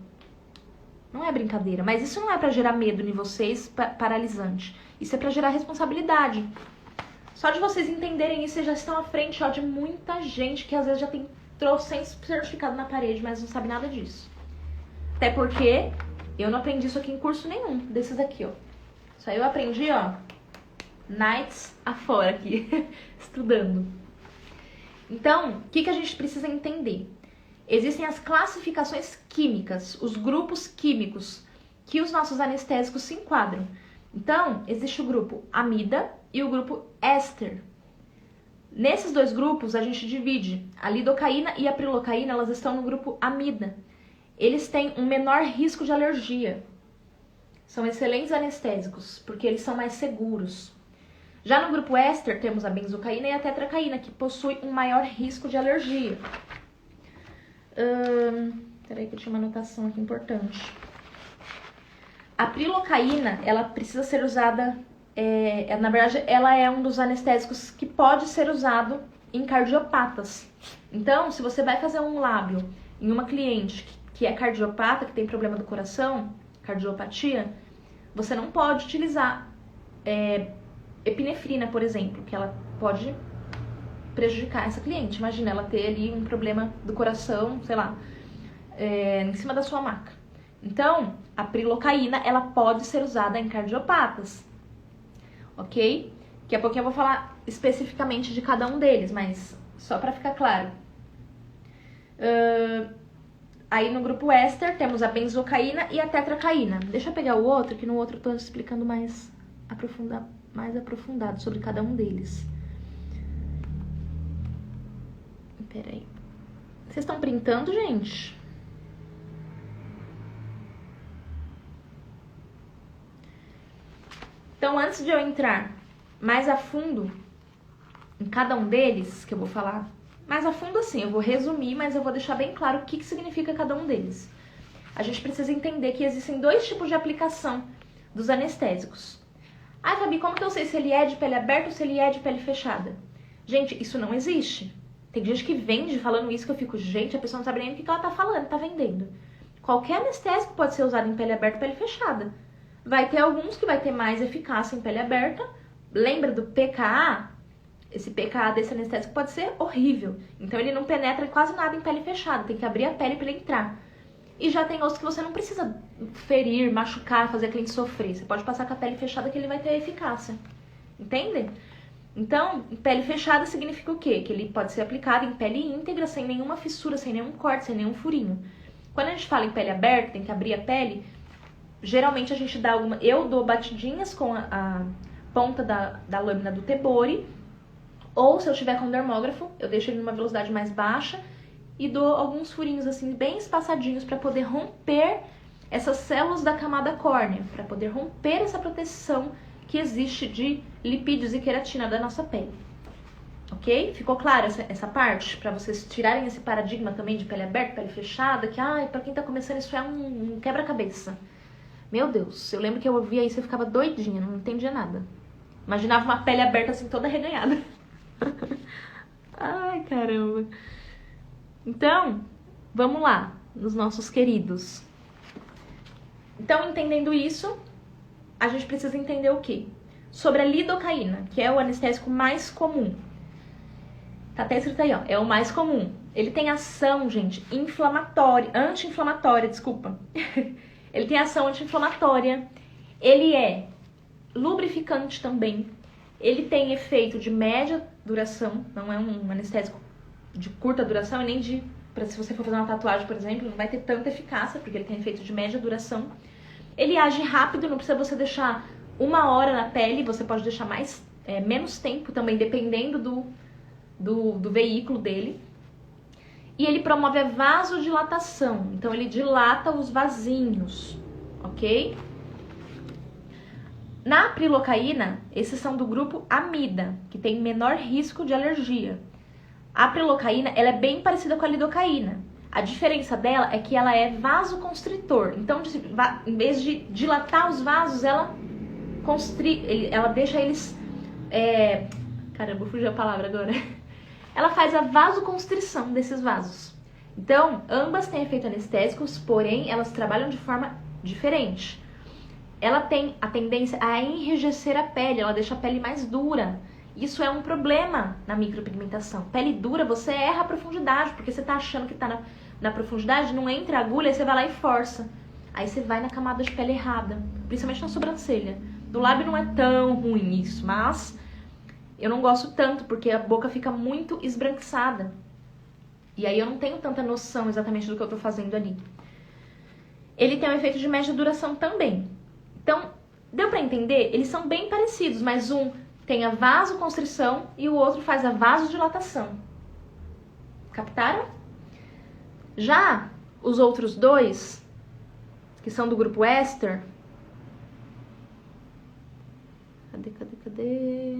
Não é brincadeira, mas isso não é pra gerar medo em vocês, paralisante. Isso é pra gerar responsabilidade. Só de vocês entenderem isso, vocês já estão à frente, ó, de muita gente que às vezes já tem trocentos certificado na parede, mas não sabe nada disso. Até porque eu não aprendi isso aqui em curso nenhum, desses aqui, ó. Só eu aprendi, ó, nights afora aqui, estudando. Então, o que a gente precisa entender? Existem as classificações químicas, os grupos químicos que os nossos anestésicos se enquadram. Então, existe o grupo amida e o grupo éster. Nesses 2 grupos, a gente divide a lidocaína e a prilocaína, elas estão no grupo amida. Eles têm um menor risco de alergia. São excelentes anestésicos, porque eles são mais seguros. Já no grupo éster, temos a benzocaína e a tetracaína, que possuem um maior risco de alergia. Peraí que eu tinha uma anotação aqui importante. A prilocaína, ela precisa ser usada, na verdade, ela é um dos anestésicos que pode ser usado em cardiopatas. Então, se você vai fazer um lábio em uma cliente que é cardiopata, que tem problema do coração, cardiopatia, você não pode utilizar epinefrina, por exemplo, que ela pode prejudicar essa cliente. Imagina ela ter ali um problema do coração, sei lá, em cima da sua maca. Então, a prilocaína, ela pode ser usada em cardiopatas, ok? Daqui a pouquinho eu vou falar especificamente de cada um deles, mas só para ficar claro. Aí no grupo éster temos a benzocaína e a tetracaína. Deixa eu pegar o outro, que no outro eu tô explicando mais aprofundado sobre cada um deles. Peraí. Vocês estão printando, gente? Então, antes de eu entrar mais a fundo em cada um deles, que eu vou falar mais a fundo assim, eu vou resumir, mas eu vou deixar bem claro o que significa cada um deles. A gente precisa entender que existem 2 tipos de aplicação dos anestésicos. Ah, Fabi, como que eu sei se ele é de pele aberta ou se ele é de pele fechada? Gente, isso não existe. Tem gente que vende falando isso que eu fico, gente, a pessoa não sabe nem o que ela tá falando, tá vendendo. Qualquer anestésico pode ser usado em pele aberta ou pele fechada. Vai ter alguns que vai ter mais eficácia em pele aberta. Lembra do pKa? esse pK desse anestésico pode ser horrível. Então ele não penetra quase nada em pele fechada, tem que abrir a pele para ele entrar. E já tem outros que você não precisa ferir, machucar, fazer cliente sofrer. Você pode passar com a pele fechada que ele vai ter eficácia. Entendem? Então, pele fechada significa o quê? Que ele pode ser aplicado em pele íntegra, sem nenhuma fissura, sem nenhum corte, sem nenhum furinho. Quando a gente fala em pele aberta, tem que abrir a pele, geralmente a gente dá eu dou batidinhas com a ponta da lâmina do Tebori, ou se eu tiver com dermógrafo, eu deixo ele numa velocidade mais baixa e dou alguns furinhos assim bem espaçadinhos para poder romper essas células da camada córnea, para poder romper essa proteção que existe de lipídios e queratina da nossa pele. Ok? Ficou claro essa parte? Para vocês tirarem esse paradigma também de pele aberta, pele fechada, que para quem tá começando isso é um quebra-cabeça. Meu Deus, eu lembro que eu ouvia isso e eu ficava doidinha, não entendia nada. Imaginava uma pele aberta assim toda arreganhada. Ai, caramba. Então, vamos lá, nos nossos queridos. Então, entendendo isso, a gente precisa entender o quê? Sobre a lidocaína, que é o anestésico mais comum. Tá até escrito aí, ó, é o mais comum. Ele tem ação, gente, anti-inflamatória, desculpa. Ele tem ação anti-inflamatória. Ele é lubrificante também. Ele tem efeito de média duração, não é um anestésico de curta duração, e nem se você for fazer uma tatuagem, por exemplo, não vai ter tanta eficácia, porque ele tem efeito de média duração. Ele age rápido, não precisa você deixar 1 hora na pele, você pode deixar menos tempo também, dependendo do veículo dele. E ele promove a vasodilatação, então ele dilata os vasinhos, ok? Na prilocaína, esses são do grupo amida, que tem menor risco de alergia. A prilocaína, ela é bem parecida com a lidocaína. A diferença dela é que ela é vasoconstritor. Então, em vez de dilatar os vasos, ela deixa eles... Caramba, fugiu a palavra agora. Ela faz a vasoconstrição desses vasos. Então, ambas têm efeito anestésicos, porém, elas trabalham de forma diferente. Ela tem a tendência a enrijecer a pele, ela deixa a pele mais dura. Isso é um problema na micropigmentação. Pele dura, você erra a profundidade, porque você tá achando que tá na profundidade, não entra a agulha, aí você vai lá e força. Aí você vai na camada de pele errada, principalmente na sobrancelha. Do lábio não é tão ruim isso, mas eu não gosto tanto, porque a boca fica muito esbranquiçada. E aí eu não tenho tanta noção exatamente do que eu tô fazendo ali. Ele tem um efeito de média duração também. Então, deu pra entender? Eles são bem parecidos, mas um tem a vasoconstrição e o outro faz a vasodilatação. Captaram? Já os outros dois, que são do grupo éster... Cadê?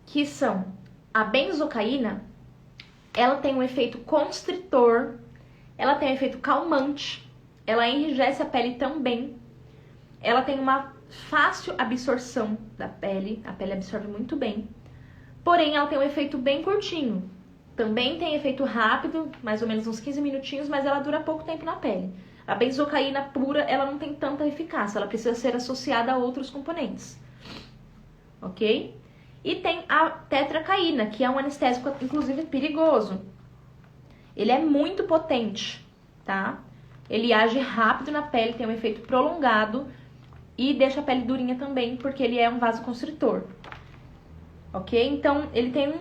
Que são a benzocaína, ela tem um efeito constritor, ela tem um efeito calmante, ela enrijece a pele também, ela tem uma fácil absorção da pele, a pele absorve muito bem, porém ela tem um efeito bem curtinho, também tem efeito rápido, mais ou menos uns 15 minutinhos, mas ela dura pouco tempo na pele. A benzocaína pura, ela não tem tanta eficácia, ela precisa ser associada a outros componentes, ok? E tem a tetracaína, que é um anestésico, inclusive, perigoso. Ele é muito potente, tá? Ele age rápido na pele, tem um efeito prolongado e deixa a pele durinha também, porque ele é um vasoconstritor. Ok? Então, ele tem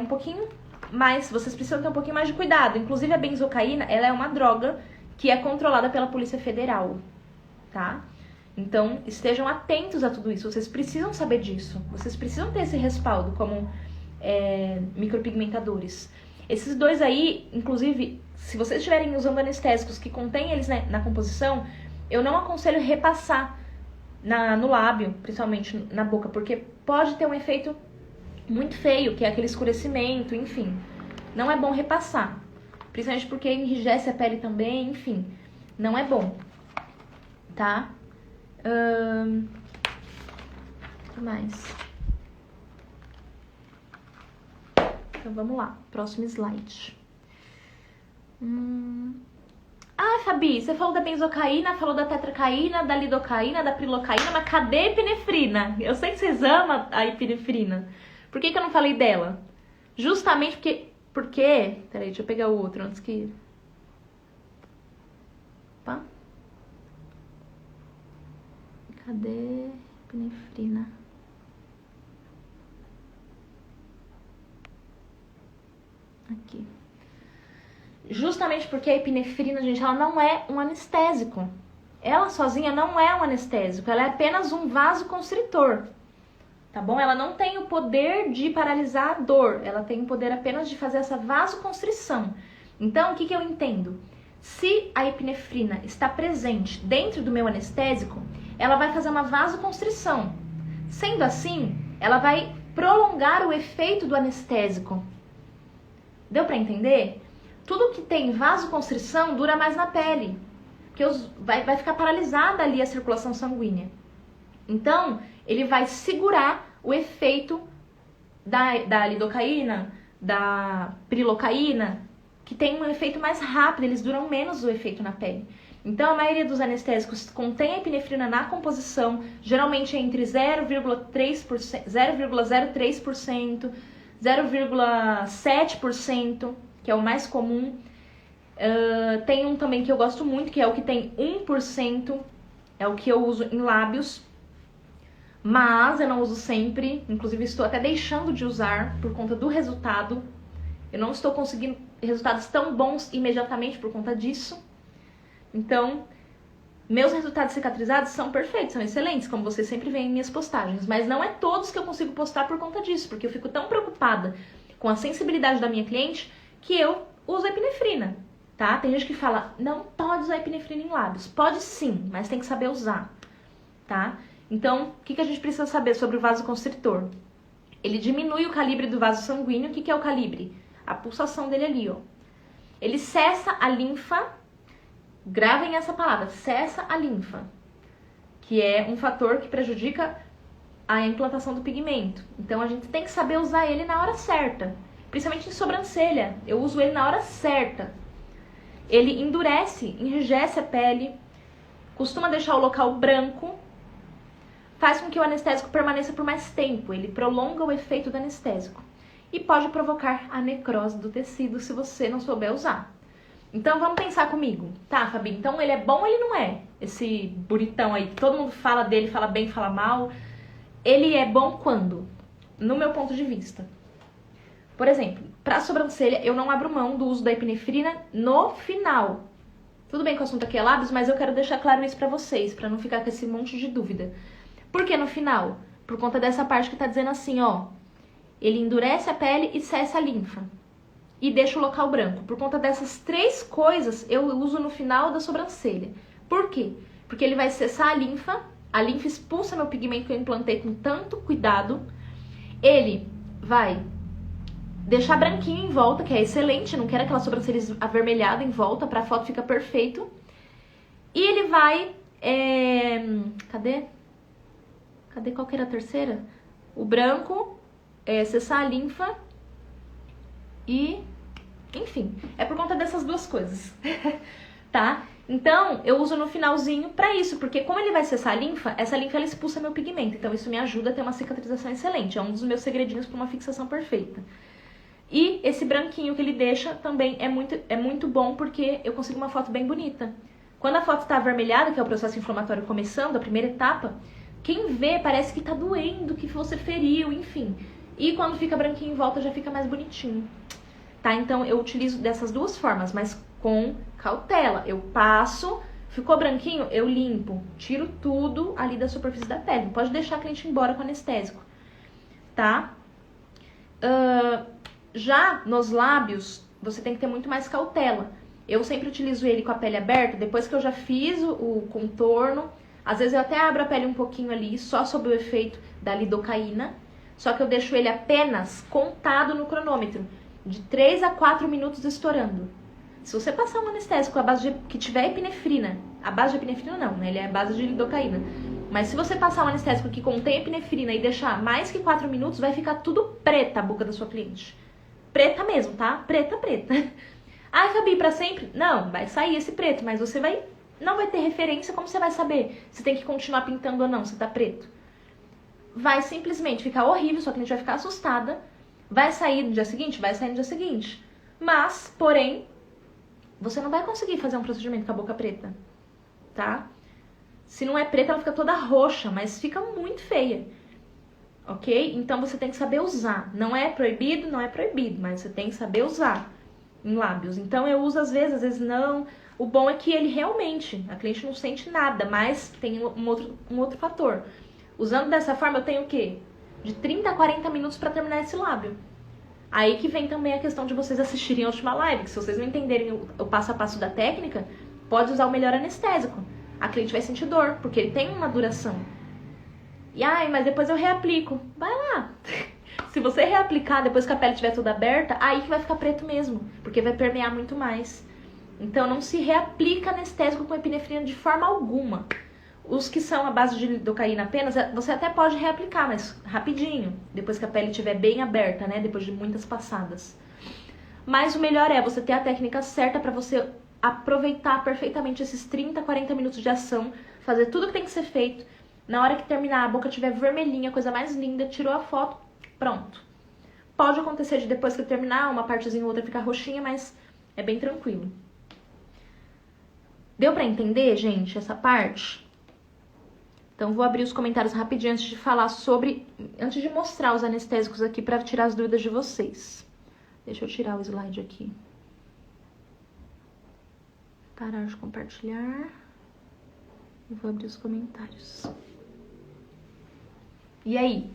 um pouquinho mais... Vocês precisam ter um pouquinho mais de cuidado. Inclusive, a benzocaína, ela é uma droga que é controlada pela Polícia Federal, tá? Então, estejam atentos a tudo isso. Vocês precisam saber disso. Vocês precisam ter esse respaldo como micropigmentadores. Esses dois aí, inclusive, se vocês estiverem usando anestésicos que contêm eles, né, na composição, eu não aconselho repassar no lábio, principalmente na boca, porque pode ter um efeito muito feio, que é aquele escurecimento, enfim. Não é bom repassar. Principalmente porque enrijece a pele também, enfim. Não é bom, tá? O que mais? Então, vamos lá. Próximo slide. Ah, Fabi, você falou da benzocaína, falou da tetracaína, da lidocaína, da prilocaína, mas cadê a epinefrina? Eu sei que vocês amam a epinefrina. Por que eu não falei dela? Justamente porque... Peraí, deixa eu pegar o outro antes que... Opa. Cadê a epinefrina? Aqui. Justamente porque a epinefrina, gente, ela não é um anestésico. Ela sozinha não é um anestésico, ela é apenas um vasoconstritor, tá bom? Ela não tem o poder de paralisar a dor, ela tem o poder apenas de fazer essa vasoconstrição. Então, o que eu entendo? Se a epinefrina está presente dentro do meu anestésico, ela vai fazer uma vasoconstrição. Sendo assim, ela vai prolongar o efeito do anestésico. Deu para entender? Tudo que tem vasoconstrição dura mais na pele, porque vai ficar paralisada ali a circulação sanguínea. Então, ele vai segurar o efeito da lidocaína, da prilocaína, que tem um efeito mais rápido, eles duram menos o efeito na pele. Então, a maioria dos anestésicos contém a epinefrina na composição, geralmente entre 0,03%, 0,03%, 0,7%, que é o mais comum. Tem um também que eu gosto muito, que é o que tem 1%, é o que eu uso em lábios, mas eu não uso sempre, inclusive estou até deixando de usar por conta do resultado. Eu não estou conseguindo resultados tão bons imediatamente por conta disso. Então, meus resultados cicatrizados são perfeitos, são excelentes, como vocês sempre veem em minhas postagens, mas não é todos que eu consigo postar por conta disso, porque eu fico tão preocupada com a sensibilidade da minha cliente que eu uso epinefrina, tá? Tem gente que fala, não pode usar epinefrina em lábios. Pode sim, mas tem que saber usar, tá? Então, o que a gente precisa saber sobre o vasoconstritor? Ele diminui o calibre do vaso sanguíneo. O que é o calibre? A pulsação dele ali, ó. Ele cessa a linfa, gravem essa palavra, cessa a linfa, que é um fator que prejudica a implantação do pigmento. Então, a gente tem que saber usar ele na hora certa. Principalmente em sobrancelha, eu uso ele na hora certa. Ele endurece, enrijece a pele, costuma deixar o local branco, faz com que o anestésico permaneça por mais tempo, ele prolonga o efeito do anestésico e pode provocar a necrose do tecido se você não souber usar. Então vamos pensar comigo, tá, Fabi? Então ele é bom ou ele não é? Esse bonitão aí, que todo mundo fala dele, fala bem, fala mal. Ele é bom quando? No meu ponto de vista. Por exemplo, para a sobrancelha, eu não abro mão do uso da epinefrina no final. Tudo bem que o assunto aqui é lábios, mas eu quero deixar claro isso para vocês, para não ficar com esse monte de dúvida. Por que no final? Por conta dessa parte que tá dizendo assim, ó. Ele endurece a pele e cessa a linfa. E deixa o local branco. Por conta dessas três coisas, eu uso no final da sobrancelha. Por quê? Porque ele vai cessar a linfa expulsa meu pigmento que eu implantei com tanto cuidado. Ele vai deixar branquinho em volta, que é excelente, não quero aquela sobrancelha avermelhada em volta, pra foto fica perfeito. E ele vai... Cadê qual que era a terceira? O branco, cessar a linfa e... Enfim, é por conta dessas duas coisas, tá? Então, eu uso no finalzinho pra isso, porque como ele vai cessar a linfa, essa linfa ela expulsa meu pigmento, então isso me ajuda a ter uma cicatrização excelente, é um dos meus segredinhos pra uma fixação perfeita. E esse branquinho que ele deixa também é muito bom porque eu consigo uma foto bem bonita. Quando a foto está avermelhada, que é o processo inflamatório começando, a primeira etapa, quem vê parece que tá doendo, que você feriu, enfim. E quando fica branquinho em volta já fica mais bonitinho. Tá? Então eu utilizo dessas duas formas, mas com cautela. Eu passo, ficou branquinho, eu limpo, tiro tudo ali da superfície da pele. Não pode deixar a cliente embora com anestésico, tá? Já nos lábios, você tem que ter muito mais cautela. Eu sempre utilizo ele com a pele aberta, depois que eu já fiz o contorno. Às vezes eu até abro a pele um pouquinho ali, só sob o efeito da lidocaína. Só que eu deixo ele apenas contado no cronômetro, de 3 a 4 minutos estourando. Se você passar um anestésico à base que tiver epinefrina, a base de epinefrina não, né? Ele é a base de lidocaína. Mas se você passar um anestésico que contém epinefrina e deixar mais que 4 minutos, vai ficar tudo preta a boca da sua cliente. Preta mesmo, tá? Preta, preta. Ai, Fabi, pra sempre? Não, vai sair esse preto, mas você não vai ter referência. Como você vai saber se tem que continuar pintando ou não, se tá preto? Vai simplesmente ficar horrível, sua cliente vai ficar assustada. Vai sair no dia seguinte? Vai sair no dia seguinte. Mas, porém, você não vai conseguir fazer um procedimento com a boca preta, tá? Se não é preta, ela fica toda roxa, mas fica muito feia, ok? Então, você tem que saber usar. Não é proibido, mas você tem que saber usar em lábios. Então, eu uso às vezes não. O bom é que ele realmente, a cliente não sente nada, mas tem um outro fator. Usando dessa forma, eu tenho o quê? De 30 a 40 minutos para terminar esse lábio. Aí que vem também a questão de vocês assistirem a última live, que se vocês não entenderem o passo a passo da técnica, pode usar o melhor anestésico. A cliente vai sentir dor, porque ele tem uma duração. E mas depois eu reaplico. Vai lá. Se você reaplicar depois que a pele estiver toda aberta, aí que vai ficar preto mesmo, porque vai permear muito mais. Então não se reaplica anestésico com epinefrina de forma alguma. Os que são a base de lidocaína apenas, você até pode reaplicar, mas rapidinho, depois que a pele estiver bem aberta, né? Depois de muitas passadas. Mas o melhor é você ter a técnica certa para você aproveitar perfeitamente esses 30, 40 minutos de ação, fazer tudo que tem que ser feito. Na hora que terminar, a boca estiver vermelhinha, coisa mais linda, tirou a foto, pronto. Pode acontecer de depois que terminar, uma partezinha ou outra ficar roxinha, mas é bem tranquilo. Deu pra entender, gente, essa parte? Então, vou abrir os comentários rapidinho antes de falar antes de mostrar os anestésicos aqui pra tirar as dúvidas de vocês. Deixa eu tirar o slide aqui. Parar de compartilhar. E vou abrir os comentários. E aí?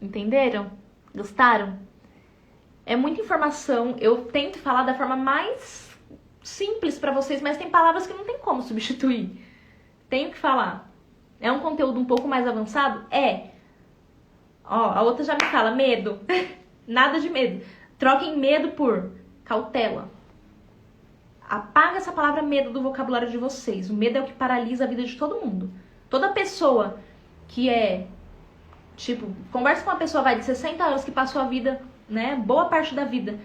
Entenderam? Gostaram? É muita informação. Eu tento falar da forma mais simples pra vocês, mas tem palavras que não tem como substituir. Tenho que falar. É um conteúdo um pouco mais avançado? É. Ó, a outra já me fala, medo. Nada de medo. Troquem medo por cautela. Apaga essa palavra medo do vocabulário de vocês. O medo é o que paralisa a vida de todo mundo. Toda pessoa que conversa com uma pessoa, de 60 anos, que passou a vida, né, boa parte da vida,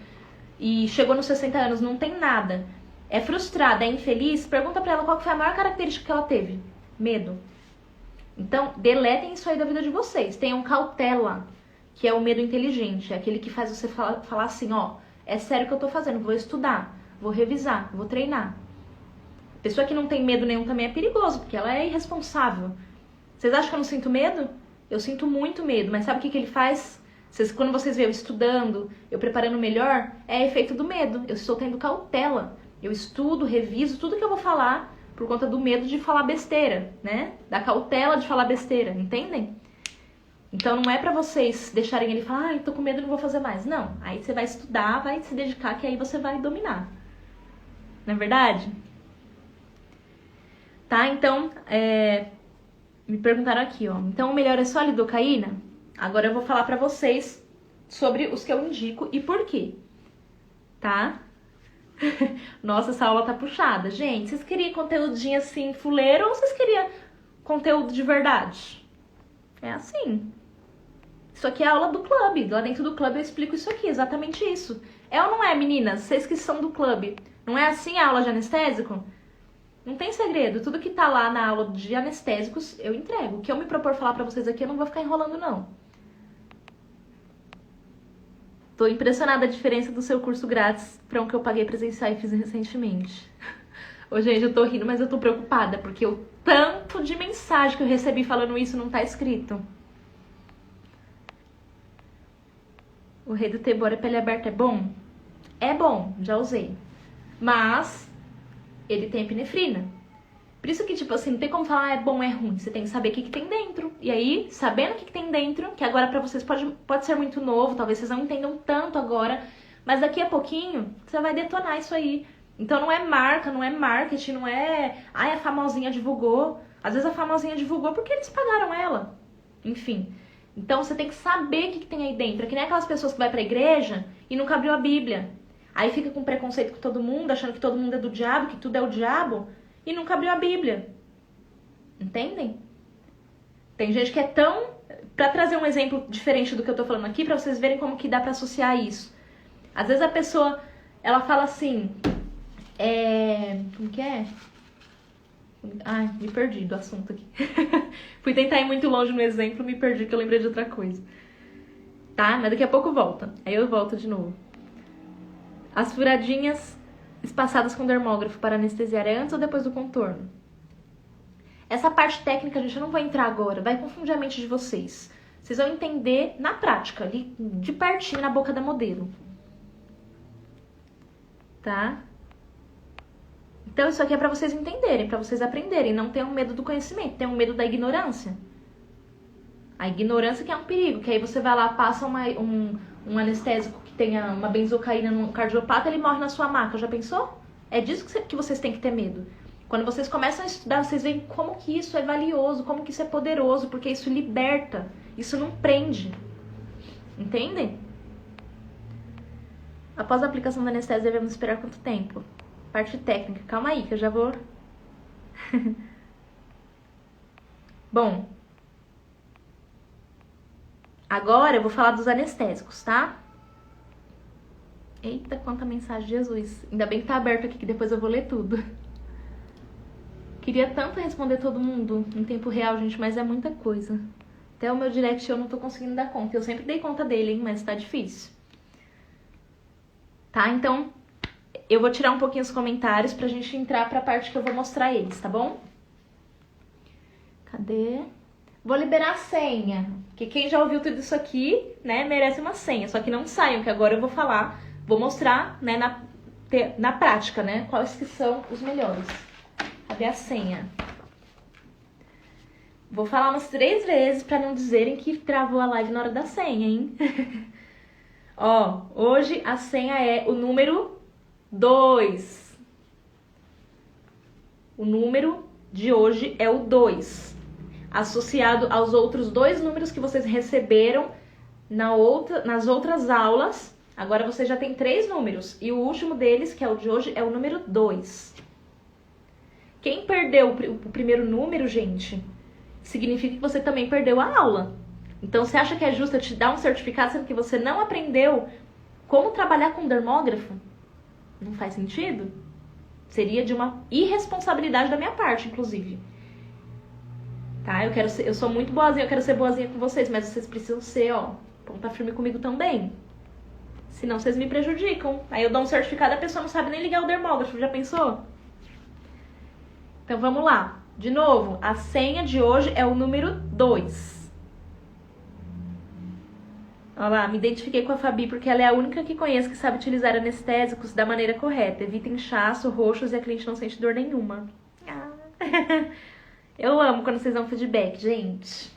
e chegou nos 60 anos, não tem nada, é frustrada, é infeliz, pergunta pra ela qual foi a maior característica que ela teve. Medo. Então, deletem isso aí da vida de vocês. Tenham cautela, que é o medo inteligente. É aquele que faz você falar assim, é sério o que eu tô fazendo, vou estudar, vou revisar, vou treinar. Pessoa que não tem medo nenhum também é perigoso, porque ela é irresponsável. Vocês acham que eu não sinto medo? Eu sinto muito medo, mas sabe o que ele faz? Quando vocês veem eu estudando, eu preparando melhor, é efeito do medo. Eu estou tendo cautela. Eu estudo, reviso tudo que eu vou falar por conta do medo de falar besteira, né? Da cautela de falar besteira, entendem? Então não é pra vocês deixarem ele falar, tô com medo, não vou fazer mais. Não, aí você vai estudar, vai se dedicar, que aí você vai dominar. Não é verdade? Tá, então, me perguntaram aqui, Então o melhor é só a lidocaína? Agora eu vou falar pra vocês sobre os que eu indico e por quê. Tá? Nossa, essa aula tá puxada. Gente, vocês queriam conteúdinho assim, fuleiro, ou vocês queriam conteúdo de verdade? É assim. Isso aqui é a aula do clube. Lá dentro do clube eu explico isso aqui, exatamente isso. É ou não é, meninas? Vocês que são do clube. Não é assim a aula de anestésico? Não tem segredo. Tudo que tá lá na aula de anestésicos, eu entrego. O que eu me propor falar pra vocês aqui, eu não vou ficar enrolando, não. Tô impressionada a diferença do seu curso grátis para um que eu paguei presencial e fiz recentemente. Ô, gente, eu tô rindo, mas eu tô preocupada, porque o tanto de mensagem que eu recebi falando isso não tá escrito. O Rei do Tebora pele aberta é bom? É bom, já usei. Mas ele tem epinefrina. Por isso que, não tem como falar é bom, é ruim. Você tem que saber o que tem dentro. E aí, sabendo o que tem dentro, que agora pra vocês pode ser muito novo, talvez vocês não entendam tanto agora, mas daqui a pouquinho, você vai detonar isso aí. Então não é marca, não é marketing, não é... a famosinha divulgou. Às vezes a famosinha divulgou porque eles pagaram ela. Enfim. Então você tem que saber o que tem aí dentro. É que nem aquelas pessoas que vai pra igreja e nunca abriu a Bíblia. Aí fica com preconceito com todo mundo, achando que todo mundo é do diabo, que tudo é o diabo. E nunca abriu a Bíblia. Entendem? Tem gente que é tão... Pra trazer um exemplo diferente do que eu tô falando aqui, pra vocês verem como que dá pra associar isso. Às vezes a pessoa Ela fala assim, como que é? Ai, me perdi do assunto aqui. Fui tentar ir muito longe no exemplo, me perdi que eu lembrei de outra coisa. Tá? Mas daqui a pouco volta. Aí eu volto de novo. As furadinhas espaçadas com dermógrafo para anestesiar é antes ou depois do contorno? Essa parte técnica, gente, eu não vou entrar agora. Vai confundir a mente de vocês. Vocês vão entender na prática, ali de pertinho na boca da modelo. Tá? Então isso aqui é pra vocês entenderem, pra vocês aprenderem. Não tenham medo do conhecimento, tenham medo da ignorância. A ignorância que é um perigo, que aí você vai lá, passa um anestésico que tenha uma benzocaína no cardiopata, ele morre na sua maca. Já pensou? É disso que vocês têm que ter medo. Quando vocês começam a estudar, vocês veem como que isso é valioso, como que isso é poderoso, porque isso liberta, isso não prende. Entendem? Após a aplicação da anestesia, devemos esperar quanto tempo? Parte técnica. Calma aí, que eu já vou... Bom, agora eu vou falar dos anestésicos, tá? Eita, quanta mensagem de Jesus. Ainda bem que tá aberto aqui, que depois eu vou ler tudo. Queria tanto responder todo mundo em tempo real, gente, mas é muita coisa. Até o meu direct eu não tô conseguindo dar conta. Eu sempre dei conta dele, hein, mas tá difícil. Tá? Então, eu vou tirar um pouquinho os comentários pra gente entrar pra parte que eu vou mostrar eles, tá bom? Cadê? Vou liberar a senha, que quem já ouviu tudo isso aqui, né, merece uma senha. Só que não saiam, que agora eu vou falar, vou mostrar, né, na prática, né, quais que são os melhores. Cadê a senha? Vou falar umas 3 vezes pra não dizerem que travou a live na hora da senha, hein? Ó, hoje a senha é o número 2. O número de hoje é o 2. Associado aos outros 2 números que vocês receberam nas outras aulas. Agora você já tem 3 números. E o último deles, que é o de hoje, é o número 2. Quem perdeu o primeiro número, gente, significa que você também perdeu a aula. Então, você acha que é justo eu te dar um certificado sendo que você não aprendeu como trabalhar com dermógrafo? Não faz sentido? Seria de uma irresponsabilidade da minha parte, inclusive. Tá? Eu sou muito boazinha, eu quero ser boazinha com vocês, mas vocês precisam ser, ó, ponta firme comigo também. Senão vocês me prejudicam. Aí eu dou um certificado e a pessoa não sabe nem ligar o dermógrafo, já pensou? Então vamos lá. De novo, a senha de hoje é o número 2. Olha lá, me identifiquei com a Fabi porque ela é a única que conheço que sabe utilizar anestésicos da maneira correta. Evita inchaço, roxos e a cliente não sente dor nenhuma. Ah. Eu amo quando vocês dão feedback, gente.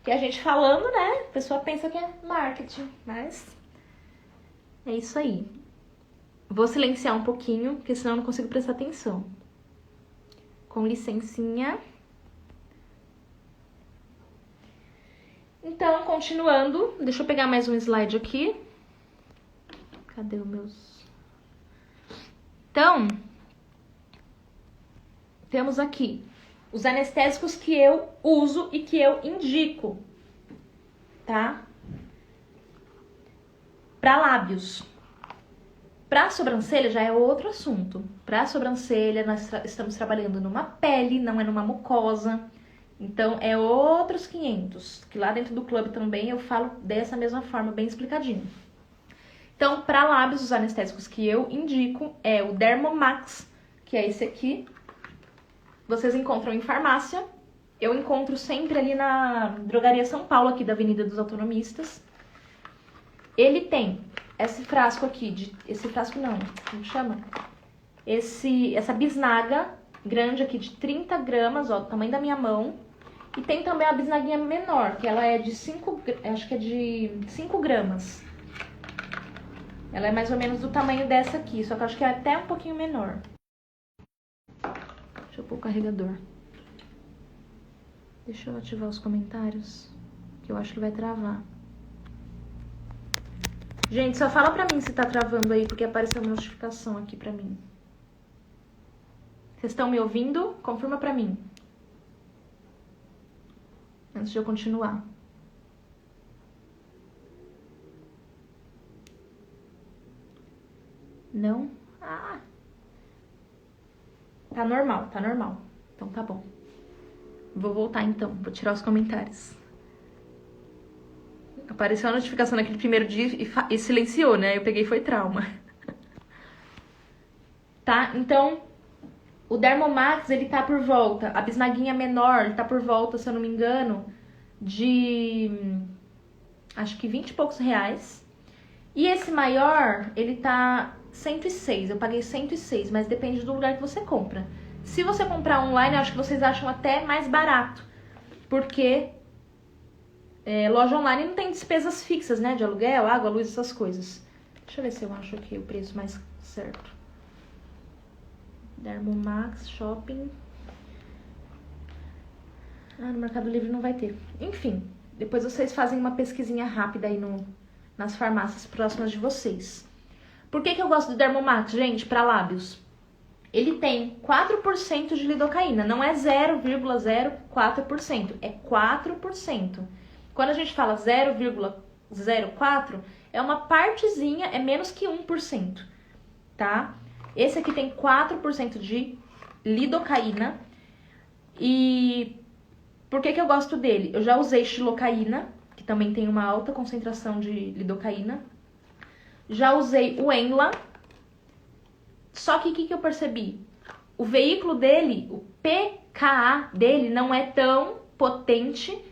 Que a gente falando, né? A pessoa pensa que é marketing, mas é isso aí. Vou silenciar um pouquinho, porque senão eu não consigo prestar atenção. Com licencinha. Então, continuando, deixa eu pegar mais um slide aqui. Cadê os meus? Então, temos aqui os anestésicos que eu uso e que eu indico, tá? Para lábios. Para sobrancelha já é outro assunto. Para sobrancelha, nós estamos trabalhando numa pele, não é numa mucosa. Então, é outros 500, que lá dentro do clube também eu falo dessa mesma forma, bem explicadinho. Então, para lábios, os anestésicos que eu indico é o Dermomax, que é esse aqui. Vocês encontram em farmácia. Eu encontro sempre ali na Drogaria São Paulo, aqui da Avenida dos Autonomistas. Ele tem esse frasco aqui, esse frasco não, como chama? Essa bisnaga grande aqui de 30 gramas, ó, do tamanho da minha mão. E tem também a bisnaguinha menor, que ela é de 5, acho que é de 5 gramas. Ela é mais ou menos do tamanho dessa aqui, só que eu acho que é até um pouquinho menor. Deixa eu pôr o carregador. Deixa eu ativar os comentários, que eu acho que vai travar. Gente, só fala pra mim se tá travando aí, porque apareceu uma notificação aqui pra mim. Vocês estão me ouvindo? Confirma pra mim. Antes de eu continuar. Não? Ah. Tá normal, tá normal. Então tá bom. Vou voltar então, vou tirar os comentários. Apareceu a notificação naquele primeiro dia e silenciou, né? Eu peguei e foi trauma. Tá? Então, o Dermomax, ele tá por volta, a bisnaguinha menor, ele tá por volta, se eu não me engano, de acho que 20 e poucos reais. E esse maior, ele tá 106, eu paguei 106, mas depende do lugar que você compra. Se você comprar online, eu acho que vocês acham até mais barato, porque loja online não tem despesas fixas, né, de aluguel, água, luz, essas coisas. Deixa eu ver se eu acho aqui o preço mais certo. Dermomax, shopping. Ah, no Mercado Livre não vai ter. Enfim, depois vocês fazem uma pesquisinha rápida aí nas farmácias próximas de vocês. Por que eu gosto do Dermomax, gente, para lábios? Ele tem 4% de lidocaína, não é 0,04%, é 4%. Quando a gente fala 0,04, é uma partezinha, é menos que 1%, tá? Esse aqui tem 4% de lidocaína. E por que eu gosto dele? Eu já usei xilocaína, que também tem uma alta concentração de lidocaína. Já usei o Enla. Só que o que eu percebi? O veículo dele, o pKa dele, não é tão potente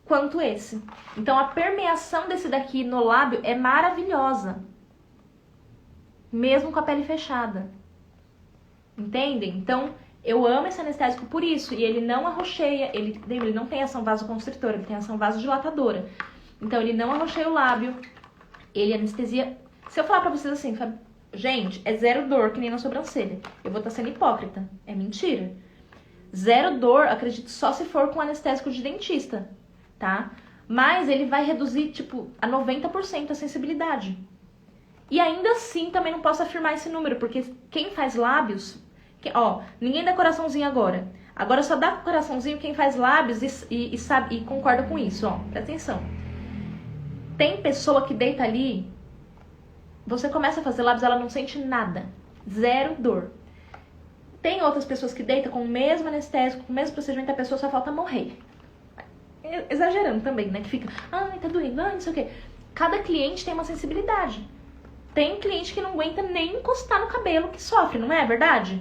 quanto esse. Então a permeação desse daqui no lábio é maravilhosa. Mesmo com a pele fechada. Entendem? Então, eu amo esse anestésico por isso. E ele não arroxeia, ele não tem ação vasoconstritora, ele tem ação vasodilatadora. Então, ele não arroxeia o lábio, ele anestesia. Se eu falar pra vocês assim, gente, é zero dor, que nem na sobrancelha. Eu vou estar sendo hipócrita. É mentira. Zero dor, acredito, só se for com anestésico de dentista, tá? Mas ele vai reduzir, tipo, a 90% a sensibilidade. E ainda assim, também não posso afirmar esse número, porque quem faz lábios... ninguém dá coraçãozinho agora. Agora só dá coraçãozinho quem faz lábios e sabe, e concorda com isso, ó. Presta atenção. Tem pessoa que deita ali, você começa a fazer lábios, ela não sente nada. Zero dor. Tem outras pessoas que deitam com o mesmo anestésico, com o mesmo procedimento, a pessoa só falta morrer. Exagerando também, né? Que fica, ai, tá doendo, ai, não sei o quê. Cada cliente tem uma sensibilidade. Tem cliente que não aguenta nem encostar no cabelo, que sofre, não é verdade?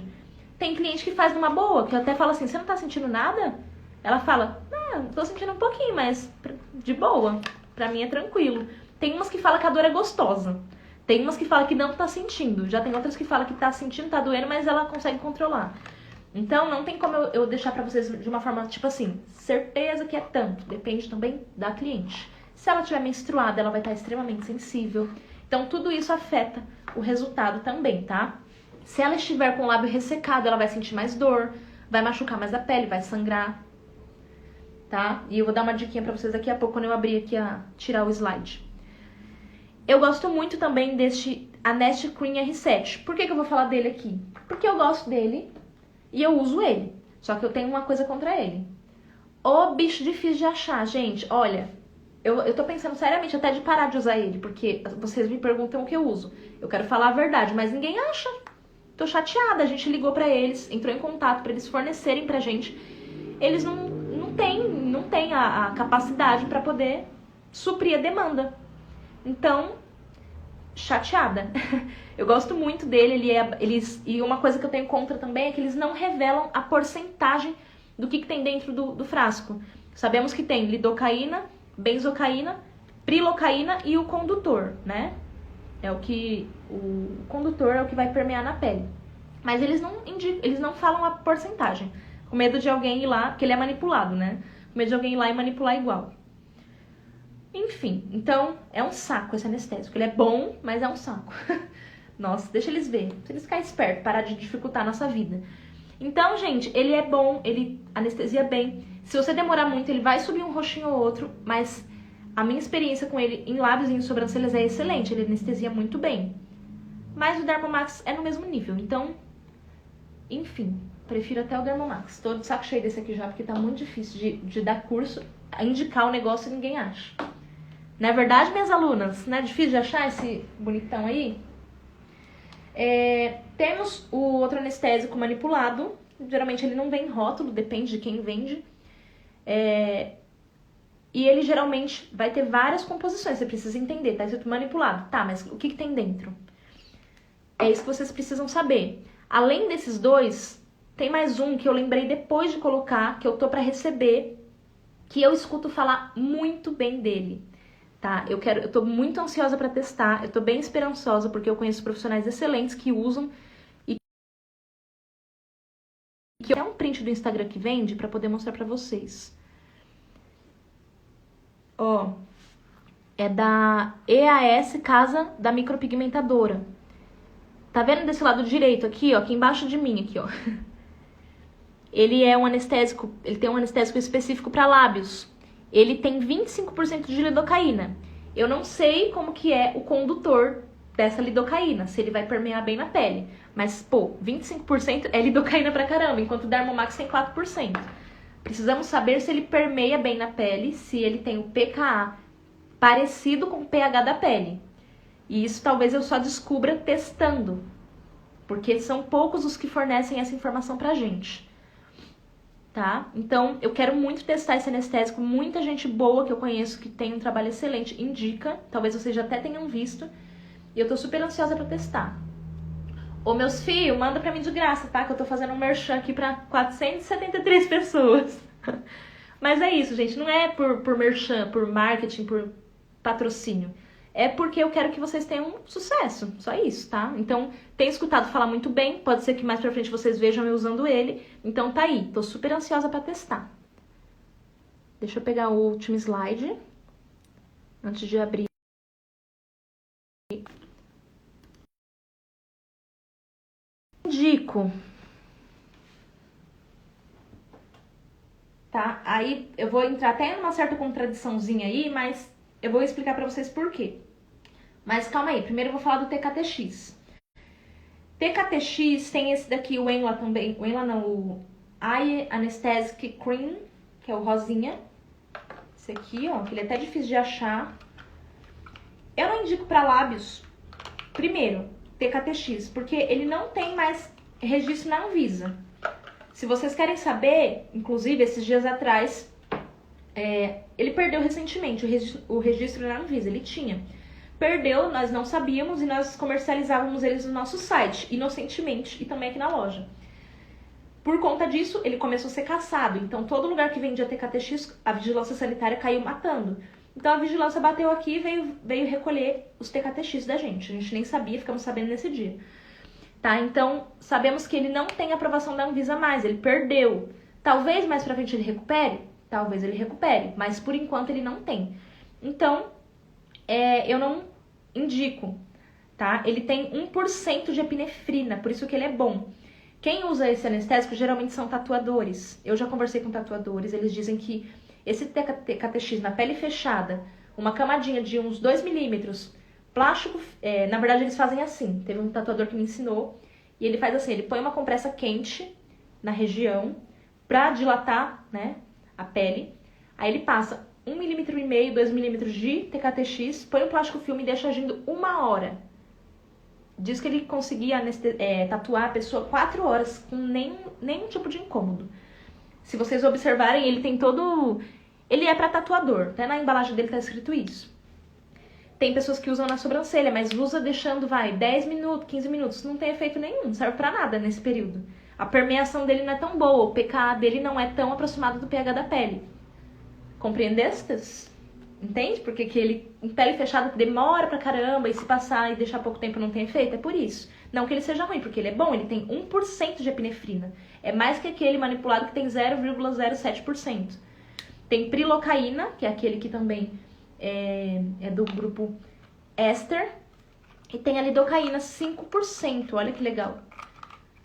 Tem cliente que faz numa boa, que até fala assim, você não tá sentindo nada? Ela fala, tô sentindo um pouquinho, mas de boa, pra mim é tranquilo. Tem umas que falam que a dor é gostosa. Tem umas que falam que não tá sentindo. Já tem outras que falam que tá sentindo, tá doendo, mas ela consegue controlar. Então não tem como eu deixar pra vocês de uma forma, tipo assim, certeza que é tanto. Depende também da cliente. Se ela estiver menstruada, ela vai estar extremamente sensível. Então, tudo isso afeta o resultado também, tá? Se ela estiver com o lábio ressecado, ela vai sentir mais dor, vai machucar mais a pele, vai sangrar, tá? E eu vou dar uma diquinha pra vocês daqui a pouco, quando eu abrir aqui tirar o slide. Eu gosto muito também deste Anest Cream R7. Por que eu vou falar dele aqui? Porque eu gosto dele e eu uso ele. Só que eu tenho uma coisa contra ele. Ô bicho difícil de achar, gente. Olha... Eu tô pensando seriamente até de parar de usar ele, porque vocês me perguntam o que eu uso. Eu quero falar a verdade, mas ninguém acha. Tô chateada, a gente ligou pra eles, entrou em contato pra eles fornecerem pra gente. Eles não têm a capacidade pra poder suprir a demanda. Então, chateada. Eu gosto muito dele, e uma coisa que eu tenho contra também é que eles não revelam a porcentagem do que tem dentro do frasco. Sabemos que tem lidocaína, benzocaína, prilocaína e o condutor, né? O condutor é o que vai permear na pele. Mas eles não falam a porcentagem. Com medo de alguém ir lá, porque ele é manipulado, né? Com medo de alguém ir lá e manipular igual. Enfim, então é um saco esse anestésico. Ele é bom, mas é um saco. Nossa, deixa eles verem. Se eles ficarem espertos, parar de dificultar a nossa vida. Então, gente, ele é bom, ele anestesia bem. Se você demorar muito, ele vai subir um roxinho ou outro, mas a minha experiência com ele em lábios e em sobrancelhas é excelente, ele anestesia muito bem. Mas o Dermomax é no mesmo nível, então, enfim, prefiro até o Dermomax. Tô de saco cheio desse aqui já, porque tá muito difícil de dar curso, indicar o negócio e ninguém acha. Não é verdade, minhas alunas? Não é difícil de achar esse bonitão aí? Temos o outro anestésico manipulado. Geralmente ele não vem em rótulo, depende de quem vende. E ele geralmente vai ter várias composições, você precisa entender, tá escrito manipulado. Tá, mas o que tem dentro? É isso que vocês precisam saber. Além desses dois, tem mais um que eu lembrei depois de colocar, que eu tô pra receber, que eu escuto falar muito bem dele, tá? Eu tô muito ansiosa pra testar, eu tô bem esperançosa, porque eu conheço profissionais excelentes que usam e que é um print do Instagram que vende pra poder mostrar pra vocês. Ó, é da EAS Casa da Micropigmentadora. Tá vendo desse lado direito aqui, ó, aqui embaixo de mim, aqui, ó. Ele é um anestésico, ele tem um anestésico específico para lábios. Ele tem 25% de lidocaína. Eu não sei como que é o condutor dessa lidocaína, se ele vai permear bem na pele. Mas, pô, 25% é lidocaína pra caramba, enquanto o Dermomax tem 4%. Precisamos saber se ele permeia bem na pele, se ele tem o pKa parecido com o pH da pele. E isso talvez eu só descubra testando, porque são poucos os que fornecem essa informação pra gente. Tá? Então, eu quero muito testar esse anestésico. Muita gente boa que eu conheço que tem um trabalho excelente indica. Talvez vocês já até tenham visto. E eu tô super ansiosa pra testar. Ô, meus filhos, manda pra mim de graça, tá? Que eu tô fazendo um merchan aqui pra 473 pessoas. Mas é isso, gente. Não é por merchan, por marketing, por patrocínio. É porque eu quero que vocês tenham sucesso. Só isso, tá? Então, tenho escutado falar muito bem. Pode ser que mais pra frente vocês vejam eu usando ele. Então, tá aí. Tô super ansiosa pra testar. Deixa eu pegar o último slide. Antes de abrir. Indico. Tá? Aí, eu vou entrar até numa certa contradiçãozinha aí, mas eu vou explicar pra vocês por quê. Mas calma aí, primeiro eu vou falar do TKTX. TKTX tem esse daqui, o Enla também. O Enla não, o Eye Anesthetic Cream, que é o rosinha. Esse aqui, ó, que ele é até difícil de achar. Eu não indico pra lábios, primeiro, TKTX, porque ele não tem mais registro na Anvisa. Se vocês querem saber, inclusive, esses dias atrás, ele perdeu recentemente o registro na Anvisa, ele tinha. Perdeu, nós não sabíamos e nós comercializávamos eles no nosso site, inocentemente, e também aqui na loja. Por conta disso, ele começou a ser caçado. Então, todo lugar que vendia TKTX, a vigilância sanitária caiu matando. Então, a vigilância bateu aqui e veio recolher os TKTX da gente. A gente nem sabia, ficamos sabendo nesse dia. Tá? Então, sabemos que ele não tem aprovação da Anvisa mais, ele perdeu. Talvez mais pra frente ele recupere? Talvez ele recupere, mas por enquanto ele não tem. Então, eu não indico, tá? Ele tem 1% de epinefrina, por isso que ele é bom. Quem usa esse anestésico geralmente são tatuadores. Eu já conversei com tatuadores, eles dizem que esse TKTX na pele fechada, uma camadinha de uns 2 milímetros, plástico, na verdade eles fazem assim, teve um tatuador que me ensinou, e ele faz assim, ele põe uma compressa quente na região pra dilatar, né, a pele, aí ele passa 1,5 milímetro, 2 milímetros de TKTX, põe um plástico filme e deixa agindo 1 hora. Diz que ele conseguia tatuar a pessoa 4 horas com nenhum tipo de incômodo. Se vocês observarem, ele tem todo... Ele é pra tatuador, até na embalagem dele tá escrito isso. Tem pessoas que usam na sobrancelha, mas usa deixando, 10 minutos, 15 minutos. Não tem efeito nenhum, não serve pra nada nesse período. A permeação dele não é tão boa, o pKa dele não é tão aproximado do pH da pele. Compreendestes? Entende? Porque que ele, em pele fechada, demora pra caramba, e se passar e deixar pouco tempo não tem efeito, é por isso. Não que ele seja ruim, porque ele é bom, ele tem 1% de epinefrina. É mais que aquele manipulado que tem 0,07%. Tem prilocaína, que é aquele que também é do grupo éster, e tem a lidocaína 5%, olha que legal.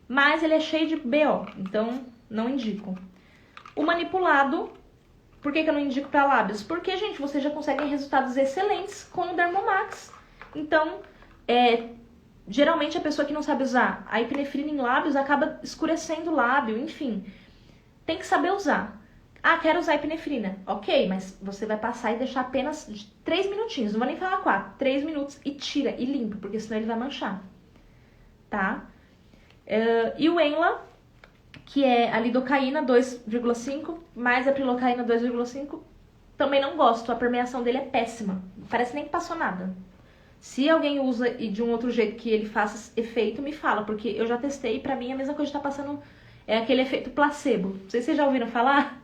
Mas ele é cheio de BO, então não indico. O manipulado... Por que eu não indico para lábios? Porque, gente, vocês já conseguem resultados excelentes com o Dermomax. Então, geralmente a pessoa que não sabe usar a epinefrina em lábios acaba escurecendo o lábio, enfim. Tem que saber usar. Ah, quero usar epinefrina. Ok, mas você vai passar e deixar apenas 3 minutinhos. Não vou nem falar 4. 3 minutos e tira e limpa, porque senão ele vai manchar. tá? E o Enla, que é a lidocaína 2,5 mais a prilocaína 2,5, também não gosto. A permeação dele é péssima. Parece nem que passou nada. Se alguém usa e de um outro jeito que ele faça efeito, me fala, porque eu já testei e pra mim é a mesma coisa de estar passando aquele efeito placebo. Não sei se vocês já ouviram falar.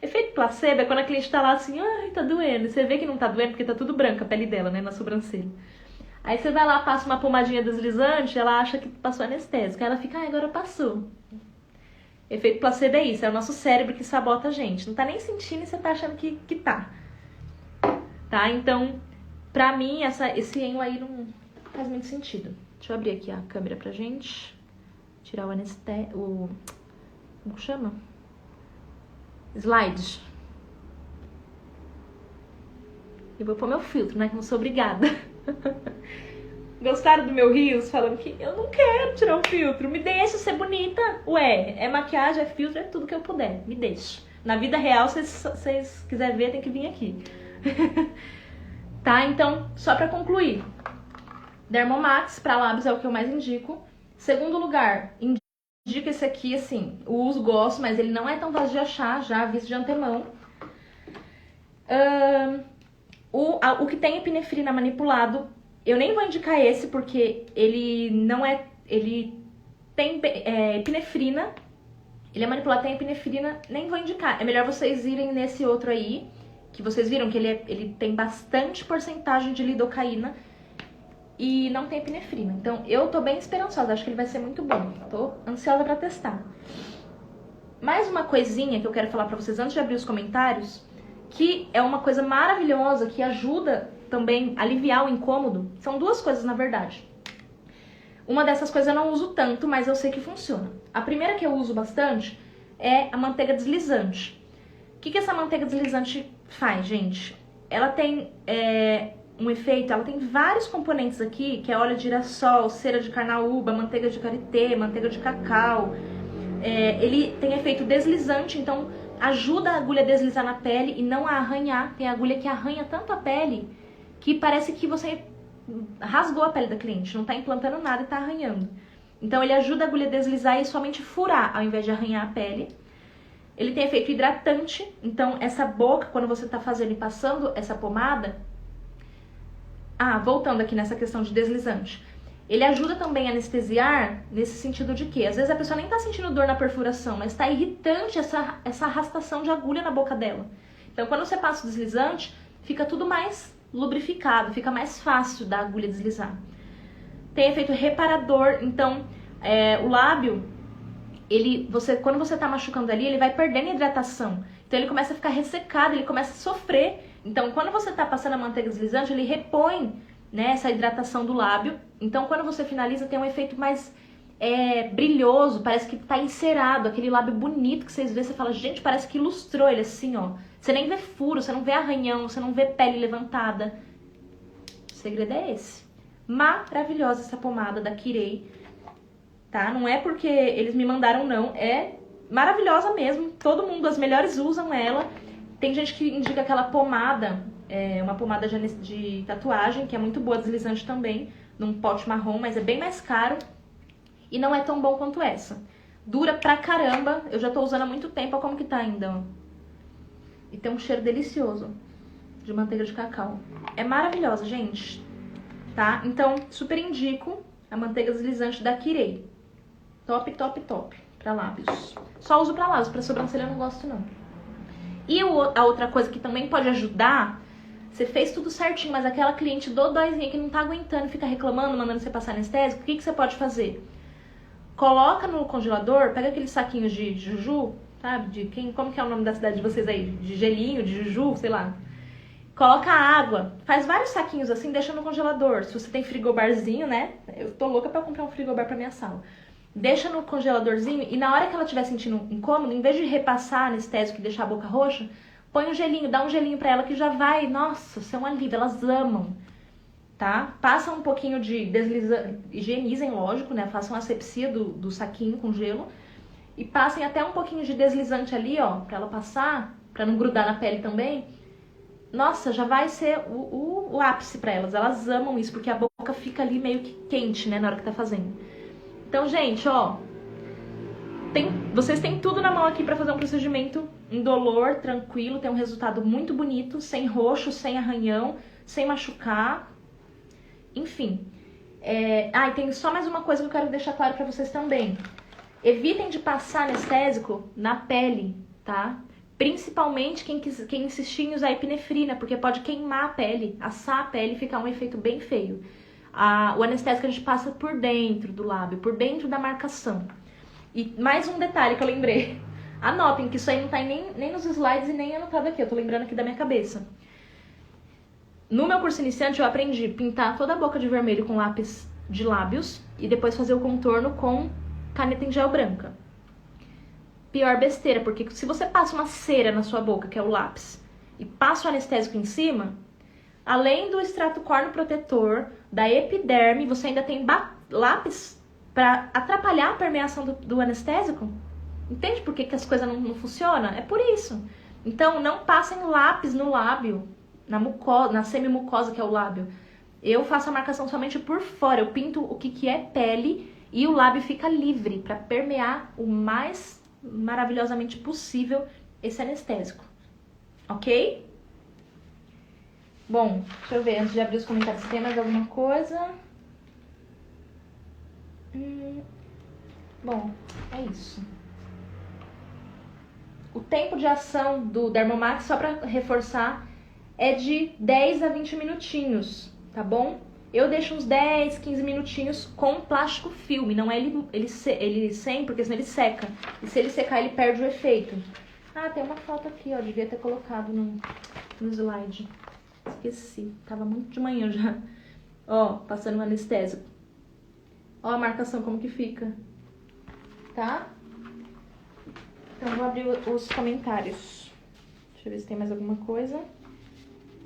Efeito placebo é quando a cliente tá lá assim, ai, tá doendo. E você vê que não tá doendo porque tá tudo branco a pele dela, né, na sobrancelha. Aí você vai lá, passa uma pomadinha deslizante, ela acha que passou anestésico. Aí ela fica, agora passou. Efeito placebo é isso, é o nosso cérebro que sabota a gente. Não tá nem sentindo e você tá achando que tá. Tá? Então, pra mim, esse Enla aí não faz muito sentido. Deixa eu abrir aqui a câmera pra gente. Tirar o anestésico. Como chama? Slides. E vou pôr meu filtro, né? Que não sou obrigada. Gostaram do meu rios? Falando que eu não quero tirar o filtro. Me deixa ser bonita. Ué, é maquiagem, é filtro, é tudo que eu puder. Me deixa. Na vida real, se vocês quiserem ver, tem que vir aqui. Tá? Então, só pra concluir. Dermomax pra lábios é o que eu mais indico. Segundo lugar, indico esse aqui, assim. O uso gosto, mas ele não é tão fácil de achar, já aviso de antemão. O que tem epinefrina manipulado, eu nem vou indicar esse, porque ele não é... Ele tem epinefrina, ele é manipulado, tem epinefrina, nem vou indicar. É melhor vocês irem nesse outro aí, que vocês viram que ele tem bastante porcentagem de lidocaína e não tem epinefrina. Então, eu tô bem esperançosa, acho que ele vai ser muito bom. Tô ansiosa pra testar. Mais uma coisinha que eu quero falar pra vocês antes de abrir os comentários, que é uma coisa maravilhosa, que ajuda também a aliviar o incômodo. São duas coisas, na verdade. Uma dessas coisas eu não uso tanto, mas eu sei que funciona. A primeira que eu uso bastante é a manteiga deslizante. O que essa manteiga deslizante faz, gente? Ela tem um efeito, ela tem vários componentes aqui, que é óleo de girassol, cera de carnaúba, manteiga de karité, manteiga de cacau. Ele tem efeito deslizante, então ajuda a agulha a deslizar na pele e não a arranhar. Tem agulha que arranha tanto a pele que parece que você rasgou a pele da cliente, não tá implantando nada e tá arranhando. Então ele ajuda a agulha a deslizar e somente furar, ao invés de arranhar a pele. Ele tem efeito hidratante, então essa boca, quando você tá fazendo e passando essa pomada... voltando aqui nessa questão de deslizante. Ele ajuda também a anestesiar nesse sentido de que, às vezes a pessoa nem tá sentindo dor na perfuração, mas tá irritante essa arrastação de agulha na boca dela. Então quando você passa o deslizante, fica tudo mais lubrificado, fica mais fácil da agulha deslizar. Tem efeito reparador, então o lábio, quando você tá machucando ali, ele vai perdendo hidratação. Então ele começa a ficar ressecado, ele começa a sofrer. Então quando você tá passando a manteiga deslizante, ele repõe, né, essa hidratação do lábio. Então quando você finaliza, tem um efeito mais brilhoso, parece que tá encerado, aquele lábio bonito que vocês vê, você fala, gente, parece que ilustrou ele assim, ó. Você nem vê furo, você não vê arranhão, você não vê pele levantada. O segredo é esse. Maravilhosa essa pomada da Kirei, tá? Não é porque eles me mandaram, não. É maravilhosa mesmo. Todo mundo, as melhores usam ela. Tem gente que indica aquela pomada, uma pomada de tatuagem, que é muito boa, deslizante também, num pote marrom, mas é bem mais caro. E não é tão bom quanto essa. Dura pra caramba. Eu já tô usando há muito tempo. Olha como que tá ainda, ó. E tem um cheiro delicioso de manteiga de cacau. É maravilhosa, gente. Tá? Então, super indico a manteiga deslizante da Kirei. Top, top, top. Pra lábios. Só uso pra lábios. Pra sobrancelha eu não gosto, não. E a outra coisa que também pode ajudar... Você fez tudo certinho, mas aquela cliente dodóizinha que não tá aguentando, fica reclamando, mandando você passar anestésico, o que você pode fazer? Coloca no congelador, pega aqueles saquinhos de juju, sabe? Como que é o nome da cidade de vocês aí? De gelinho, de juju, sei lá. Coloca água, faz vários saquinhos assim, deixa no congelador. Se você tem frigobarzinho, né? Eu tô louca pra comprar um frigobar pra minha sala. Deixa no congeladorzinho e na hora que ela estiver sentindo incômodo, em vez de repassar anestésico e deixar a boca roxa, põe um gelinho, dá um gelinho pra ela que já vai... Nossa, isso é um alívio, elas amam. Tá? Passa um pouquinho de deslizante, higienizem, lógico, né? Façam asepsia do saquinho com gelo. E passem até um pouquinho de deslizante ali, ó, pra ela passar, pra não grudar na pele também. Nossa, já vai ser o ápice pra elas. Elas amam isso, porque a boca fica ali meio que quente, né, na hora que tá fazendo. Então, gente, ó, vocês têm tudo na mão aqui pra fazer um procedimento indolor, tranquilo, ter um resultado muito bonito, sem roxo, sem arranhão, sem machucar, enfim. E tem só mais uma coisa que eu quero deixar claro pra vocês também. Evitem de passar anestésico na pele, tá? Principalmente quem insistir em usar epinefrina, porque pode queimar a pele, assar a pele e ficar um efeito bem feio. O anestésico a gente passa por dentro do lábio, por dentro da marcação. E mais um detalhe que eu lembrei. Anotem que isso aí não tá nem nos slides e nem anotado aqui, eu tô lembrando aqui da minha cabeça. No meu curso iniciante eu aprendi a pintar toda a boca de vermelho com lápis de lábios e depois fazer o contorno com caneta em gel branca. Pior besteira, porque se você passa uma cera na sua boca, que é o lápis, e passa o anestésico em cima, além do extrato corneoprotetor, da epiderme, você ainda tem lápis para atrapalhar a permeação do anestésico. Entende por que as coisas não funcionam? É por isso. Então, não passem lápis no lábio, na semimucosa que é o lábio. Eu faço a marcação somente por fora, eu pinto o que é pele e o lábio fica livre para permear o mais maravilhosamente possível esse anestésico, ok? Bom, deixa eu ver, antes de abrir os comentários, tem mais alguma coisa? Bom, é isso. O tempo de ação do Dermomax, só para reforçar, é de 10 a 20 minutinhos, tá bom? Eu deixo uns 10, 15 minutinhos com plástico filme, não é ele sem, porque senão ele seca. E se ele secar, ele perde o efeito. Ah, tem uma foto aqui, ó, devia ter colocado no slide. Esqueci, tava muito de manhã já. Ó, passando o anestésico. Ó a marcação como que fica. Tá? Então, vou abrir os comentários. Deixa eu ver se tem mais alguma coisa.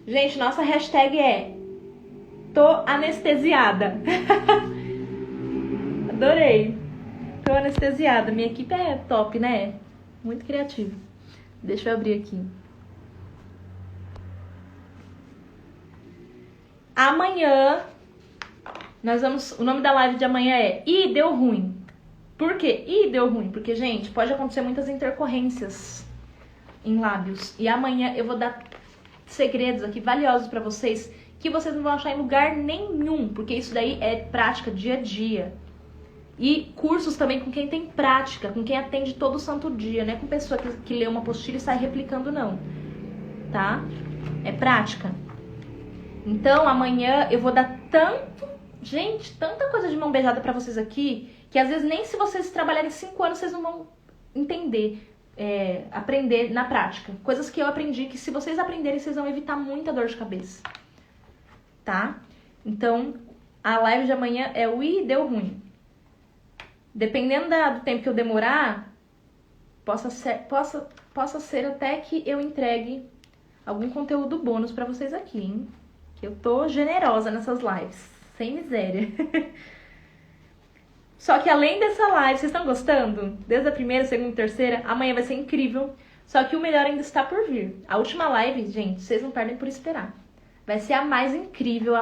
Gente, nossa hashtag é tô anestesiada. Adorei. Tô anestesiada. Minha equipe é top, né? Muito criativa. Deixa eu abrir aqui. Amanhã, o nome da live de amanhã é Ih, deu ruim. Por quê? Ih, deu ruim. Porque, gente, pode acontecer muitas intercorrências em lábios. E amanhã eu vou dar segredos aqui valiosos pra vocês que vocês não vão achar em lugar nenhum, porque isso daí é prática dia a dia. E cursos também com quem tem prática, com quem atende todo santo dia, não é com pessoa que lê uma apostila e sai replicando, não. Tá? É prática. Então, amanhã eu vou dar tanta coisa de mão beijada pra vocês aqui, que às vezes nem se vocês trabalharem 5 anos, vocês não vão entender, aprender na prática. Coisas que eu aprendi, que se vocês aprenderem, vocês vão evitar muita dor de cabeça. Tá? Então, a live de amanhã é o Ih, deu ruim. Dependendo do tempo que eu demorar, possa ser até que eu entregue algum conteúdo bônus pra vocês aqui, hein? Que eu tô generosa nessas lives, sem miséria. Só que além dessa live, vocês estão gostando? Desde a primeira, segunda, terceira, amanhã vai ser incrível. Só que o melhor ainda está por vir. A última live, gente, vocês não perdem por esperar. Vai ser a mais incrível,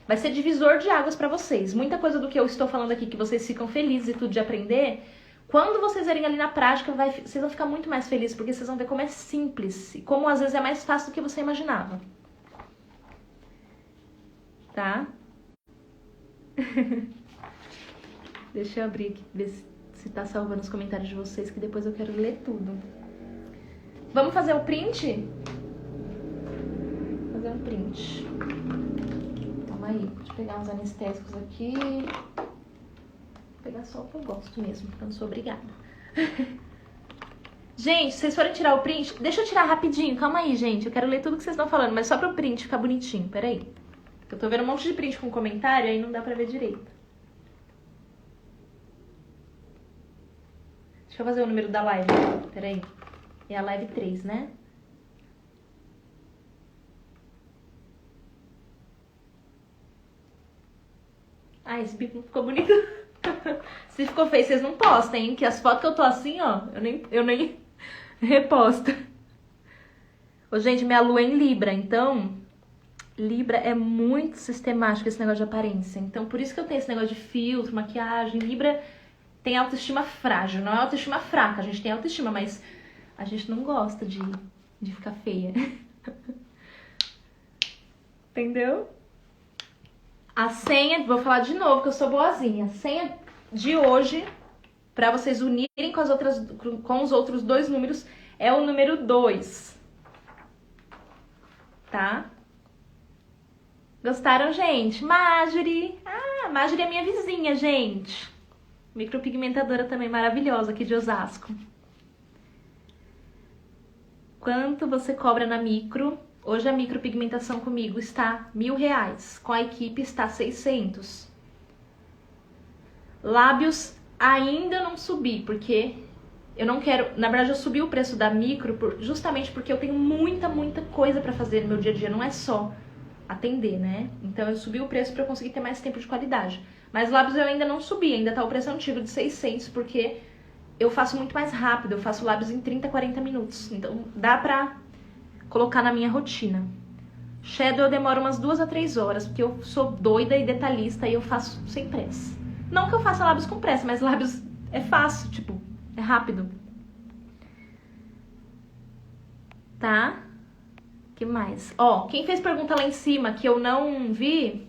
vai ser divisor de águas pra vocês. Muita coisa do que eu estou falando aqui, que vocês ficam felizes e tudo de aprender, quando vocês verem ali na prática, vocês vão ficar muito mais felizes, porque vocês vão ver como é simples e como às vezes é mais fácil do que você imaginava. Tá? Deixa eu abrir aqui, ver se tá salvando os comentários de vocês, que depois eu quero ler tudo. Vamos fazer o print? Fazer um print. Calma aí, deixa eu pegar uns anestésicos aqui. Vou pegar só o que eu gosto mesmo, porque eu não sou obrigada. Gente, se vocês forem tirar o print, deixa eu tirar rapidinho, calma aí, gente. Eu quero ler tudo que vocês estão falando, mas só pro print ficar bonitinho, peraí. Eu tô vendo um monte de print com comentário, aí não dá pra ver direito. Deixa eu fazer o número da live, peraí. É a live 3, né? Ah, esse bico não ficou bonito. Se ficou feio, vocês não postem, hein? Que as fotos que eu tô assim, ó, eu nem reposto. Ô, gente, minha lua é em Libra, então Libra é muito sistemático esse negócio de aparência. Então, por isso que eu tenho esse negócio de filtro, maquiagem. Libra tem autoestima frágil. Não é autoestima fraca, a gente tem autoestima, mas a gente não gosta de ficar feia. Entendeu? A senha, vou falar de novo que eu sou boazinha. A senha de hoje, pra vocês unirem com os outros 2 números, é o número 2. Tá? Gostaram, gente? Marjorie! Ah, Marjorie é minha vizinha, gente. Micropigmentadora também maravilhosa aqui de Osasco. Quanto você cobra na micro? Hoje a micropigmentação comigo está R$1.000. Com a equipe está 600. Lábios ainda não subi, porque eu não quero... Na verdade, eu subi o preço da micro justamente porque eu tenho muita coisa pra fazer no meu dia a dia. Não é só atender, né? Então eu subi o preço pra eu conseguir ter mais tempo de qualidade. Mas lábios eu ainda não subi, ainda tá o preço antigo de 600, porque eu faço muito mais rápido, eu faço lábios em 30, 40 minutos. Então dá pra colocar na minha rotina. Shadow eu demoro umas 2 a 3 horas, porque eu sou doida e detalhista e eu faço sem pressa. Não que eu faça lábios com pressa, mas lábios é fácil, tipo, é rápido. Tá? Que mais? Ó, quem fez pergunta lá em cima que eu não vi,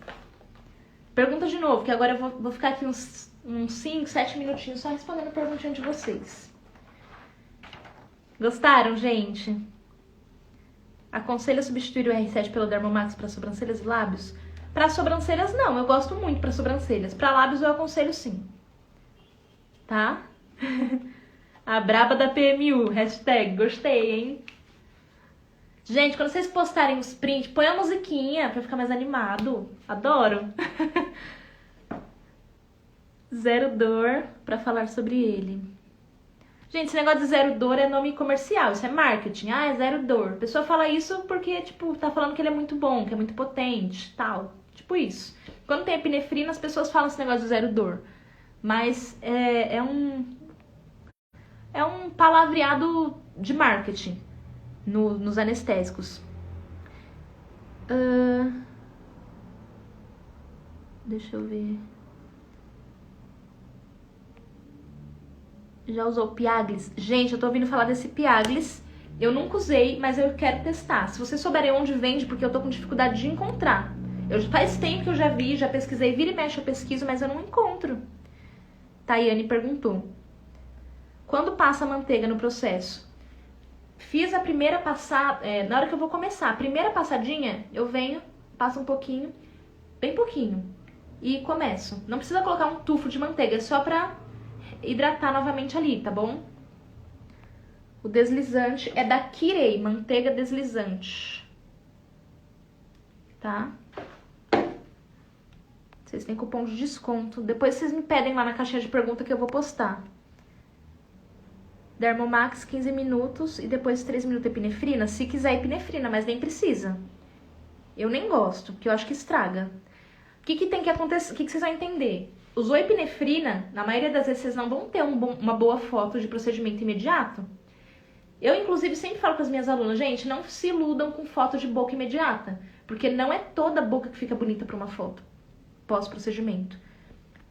pergunta de novo, que agora eu vou ficar aqui uns 5, 7 minutinhos só respondendo a perguntinha de vocês. Gostaram, gente? Aconselho substituir o R7 pelo Dermomax para sobrancelhas e lábios? Para sobrancelhas, não. Eu gosto muito para sobrancelhas. Para lábios, eu aconselho sim. Tá? A braba da PMU. Hashtag, gostei, hein? Gente, quando vocês postarem os prints, põe a musiquinha pra ficar mais animado. Adoro. Zero dor pra falar sobre ele. Gente, esse negócio de zero dor é nome comercial, isso é marketing. Ah, é zero dor. A pessoa fala isso porque, tipo, tá falando que ele é muito bom, que é muito potente, tal. Tipo isso. Quando tem epinefrina, as pessoas falam esse negócio de zero dor. Mas é um palavreado de marketing nos anestésicos. Deixa eu ver. Já usou Piaglis? Gente, eu tô ouvindo falar desse Piaglis. Eu nunca usei, mas eu quero testar. Se vocês souberem onde vende, porque eu tô com dificuldade de encontrar. Faz tempo que eu já vi, já pesquisei, vira e mexe eu pesquiso, mas eu não encontro. Tayane perguntou. Quando passa a manteiga no processo? Fiz a primeira passada, na hora que eu vou começar, a primeira passadinha, eu venho, passo um pouquinho, bem pouquinho, e começo. Não precisa colocar um tufo de manteiga, é só pra hidratar novamente ali, tá bom? O deslizante é da Kirei, manteiga deslizante. Tá? Vocês têm cupom de desconto. Depois vocês me pedem lá na caixinha de pergunta que eu vou postar. Dermomax 15 minutos e depois 3 minutos epinefrina. Se quiser epinefrina, mas nem precisa. Eu nem gosto, porque eu acho que estraga. O que tem que acontecer? O que vocês vão entender? Usou epinefrina, na maioria das vezes vocês não vão ter uma boa foto de procedimento imediato. Eu, inclusive, sempre falo com as minhas alunas, gente, não se iludam com foto de boca imediata, porque não é toda boca que fica bonita para uma foto pós-procedimento.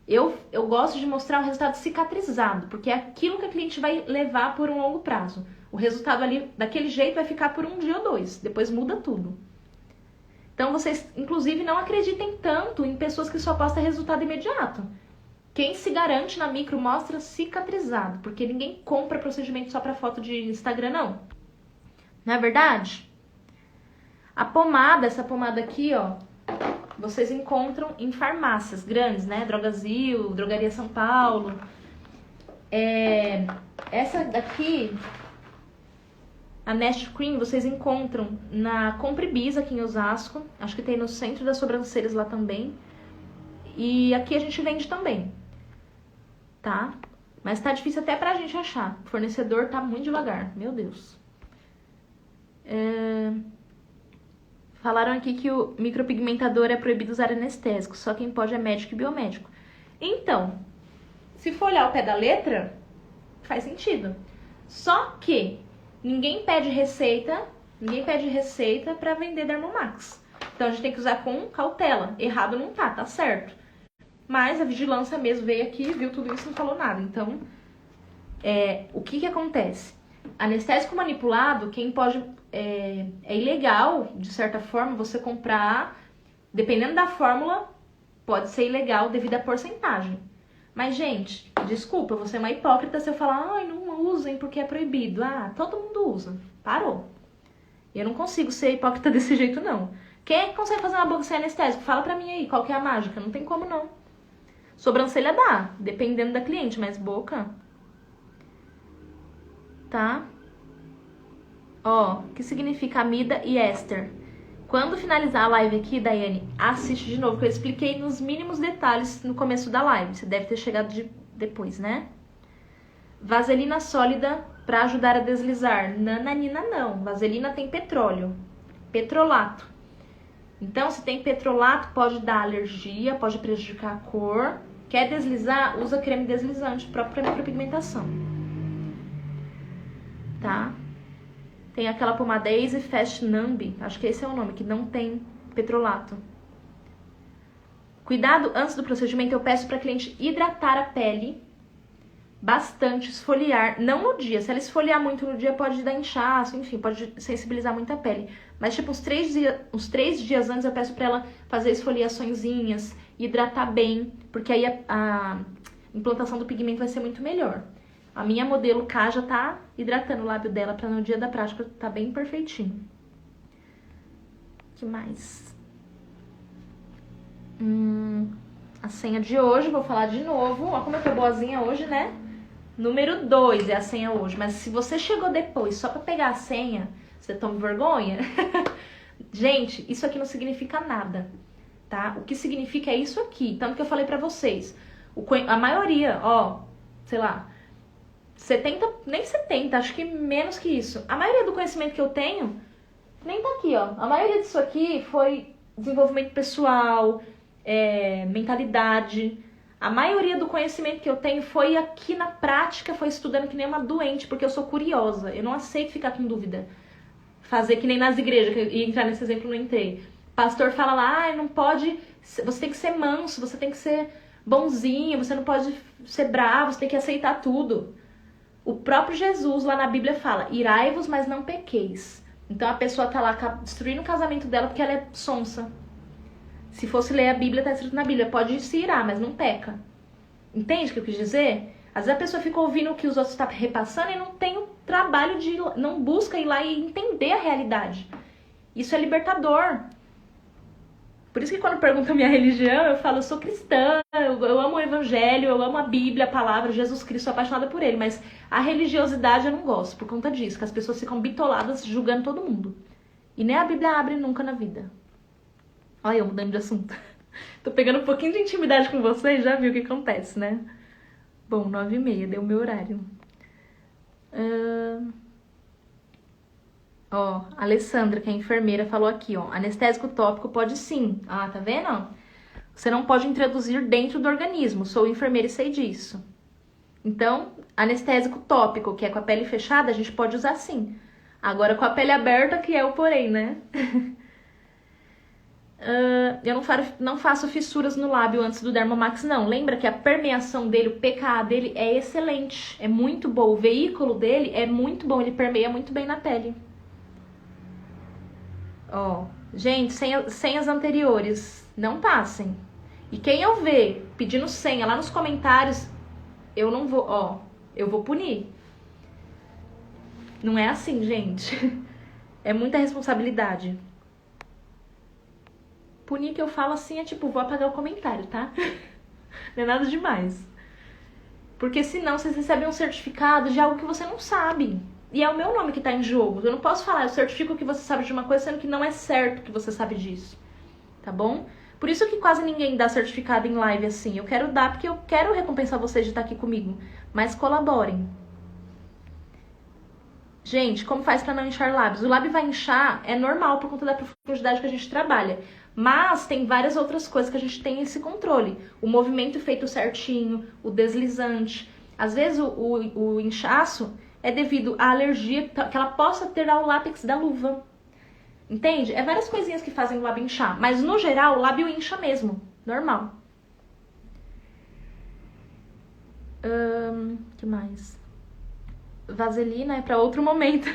Eu gosto de mostrar o resultado cicatrizado, porque é aquilo que a cliente vai levar por um longo prazo. O resultado ali, daquele jeito, vai ficar por 1 dia ou 2, depois muda tudo. Então, vocês, inclusive, não acreditem tanto em pessoas que só postam resultado imediato. Quem se garante na micro mostra cicatrizado, porque ninguém compra procedimento só para foto de Instagram, não. Não é verdade? A pomada, essa pomada aqui, ó, vocês encontram em farmácias grandes, né? Drogazil, Drogaria São Paulo. Essa daqui, a Nest Cream, vocês encontram na Compribis aqui em Osasco. Acho que tem no centro das sobrancelhas lá também. E aqui a gente vende também, tá? Mas tá difícil até pra gente achar. O fornecedor tá muito devagar, meu Deus. Falaram aqui que o micropigmentador é proibido usar anestésico, só quem pode é médico e biomédico. Então, se for olhar o pé da letra, faz sentido. Só que ninguém pede receita para vender Dermomax. Então a gente tem que usar com cautela. Errado não tá certo. Mas a vigilância mesmo veio aqui, viu tudo isso e não falou nada. Então, o que acontece? Anestésico manipulado, quem pode... É ilegal, de certa forma, você comprar... Dependendo da fórmula, pode ser ilegal devido à porcentagem. Mas, gente, desculpa, eu vou ser uma hipócrita se eu falar, ai, não usem porque é proibido. Ah, todo mundo usa. Parou. Eu não consigo ser hipócrita desse jeito, não. Quem é que consegue fazer uma boca sem anestésico? Fala pra mim aí, qual que é a mágica? Não tem como, não. Sobrancelha dá, dependendo da cliente, mas boca... Tá? Ó, o que significa amida e éster? Quando finalizar a live aqui, Daiane, assiste de novo, que eu expliquei nos mínimos detalhes no começo da live. Você deve ter chegado depois, né? Vaselina sólida para ajudar a deslizar. Nananina não. Vaselina tem petróleo. Petrolato. Então, se tem petrolato, pode dar alergia, pode prejudicar a cor. Quer deslizar? Usa creme deslizante, próprio creme para pigmentação. Tá? Tem aquela pomada Easy Fast Numb, acho que esse é o nome, que não tem petrolato. Cuidado, antes do procedimento eu peço para a cliente hidratar a pele bastante, esfoliar, não no dia. Se ela esfoliar muito no dia pode dar inchaço, enfim, pode sensibilizar muito a pele. Mas tipo, uns 3 dias antes eu peço para ela fazer esfoliaçõezinhas, hidratar bem, porque aí a implantação do pigmento vai ser muito melhor. A minha modelo K já tá hidratando o lábio dela pra no dia da prática tá bem perfeitinho. O que mais? A senha de hoje, vou falar de novo. Olha como eu tô boazinha hoje, né? Número 2 é a senha hoje. Mas se você chegou depois só pra pegar a senha, você toma vergonha? Gente, isso aqui não significa nada, tá? O que significa é isso aqui. Tanto que eu falei pra vocês. A maioria, ó, sei lá... 70, nem 70, acho que menos que isso. A maioria do conhecimento que eu tenho nem tá aqui, ó. A maioria disso aqui foi desenvolvimento pessoal, mentalidade. A maioria do conhecimento que eu tenho foi aqui na prática, foi estudando que nem uma doente, porque eu sou curiosa. Eu não aceito ficar com dúvida. Fazer que nem nas igrejas, que eu ia entrar nesse exemplo, não entrei. Pastor fala lá, não pode, você tem que ser manso, você tem que ser bonzinho, você não pode ser bravo, você tem que aceitar tudo. O próprio Jesus lá na Bíblia fala, irai-vos, mas não pequeis. Então a pessoa tá lá destruindo o casamento dela porque ela é sonsa. Se fosse ler a Bíblia, tá escrito na Bíblia, pode se irar, mas não peca. Entende o que eu quis dizer? Às vezes a pessoa fica ouvindo o que os outros estão repassando e não tem o trabalho não busca ir lá e entender a realidade. Isso é libertador. Por isso que quando perguntam a minha religião, eu falo, eu sou cristã, eu amo o evangelho, eu amo a Bíblia, a palavra, Jesus Cristo, sou apaixonada por ele. Mas a religiosidade eu não gosto, por conta disso, que as pessoas ficam bitoladas julgando todo mundo. E nem a Bíblia abre nunca na vida. Olha eu mudando de assunto. Tô pegando um pouquinho de intimidade com vocês, já viu o que acontece, né? Bom, 9h30, deu o meu horário. Ó, a Alessandra, que é enfermeira, falou aqui, ó. Anestésico tópico pode sim. Ah, tá vendo? Você não pode introduzir dentro do organismo. Sou enfermeira e sei disso. Então, anestésico tópico, que é com a pele fechada, a gente pode usar sim. Agora, com a pele aberta, que é o porém, né? Eu não faço fissuras no lábio antes do Dermomax, não. Lembra que a permeação dele, o pKa dele é excelente. É muito bom. O veículo dele é muito bom. Ele permeia muito bem na pele. Ó, gente, senhas anteriores, não passem. E quem eu ver pedindo senha lá nos comentários, eu não vou, ó, eu vou punir. Não é assim, gente. É muita responsabilidade. Punir que eu falo assim é tipo, vou apagar o comentário, tá? Não é nada demais. Porque senão vocês recebem um certificado de algo que você não sabe. E é o meu nome que tá em jogo. Eu não posso falar, eu certifico que você sabe de uma coisa, sendo que não é certo que você sabe disso. Tá bom? Por isso que quase ninguém dá certificado em live assim. Eu quero dar porque eu quero recompensar vocês de estar aqui comigo. Mas colaborem. Gente, como faz pra não inchar lábios? O lábio vai inchar, é normal por conta da profundidade que a gente trabalha. Mas tem várias outras coisas que a gente tem esse controle. O movimento feito certinho, o deslizante. Às vezes o inchaço é devido à alergia que ela possa ter ao látex da luva. Entende? É várias coisinhas que fazem o lábio inchar. Mas, no geral, o lábio incha mesmo. Normal. Que mais? Vaselina é pra outro momento.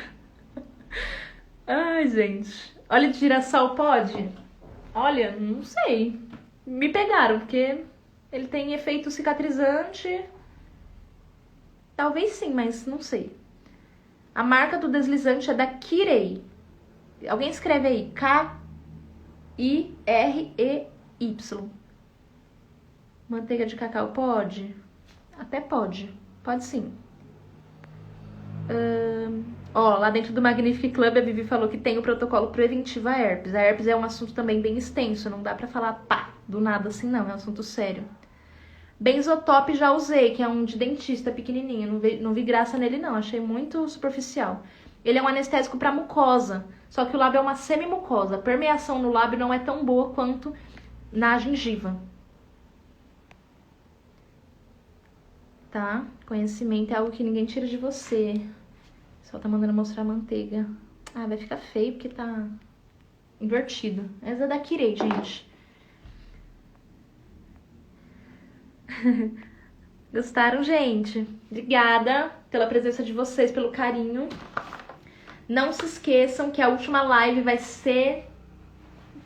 Ai, gente. Óleo de girassol pode? Olha, não sei. Me pegaram, porque ele tem efeito cicatrizante. Talvez sim, mas não sei. A marca do deslizante é da Kirei. Alguém escreve aí. Kirey. Manteiga de cacau pode? Até pode. Pode sim. Ó, lá dentro do Magnifique Club, a Vivi falou que tem o protocolo preventivo à herpes. A herpes é um assunto também bem extenso. Não dá pra falar pá, do nada assim, não. É um assunto sério. Benzotop já usei, que é um de dentista pequenininho. Não vi graça nele, não. Achei muito superficial. Ele é um anestésico pra mucosa. Só que o lábio é uma semimucosa. A permeação no lábio não é tão boa quanto na gengiva. Tá? Conhecimento é algo que ninguém tira de você. Só tá mandando mostrar a manteiga. Ah, vai ficar feio porque tá invertido. Essa é da Kirei, gente. Gostaram, gente? Obrigada pela presença de vocês, pelo carinho. Não se esqueçam que a última live vai ser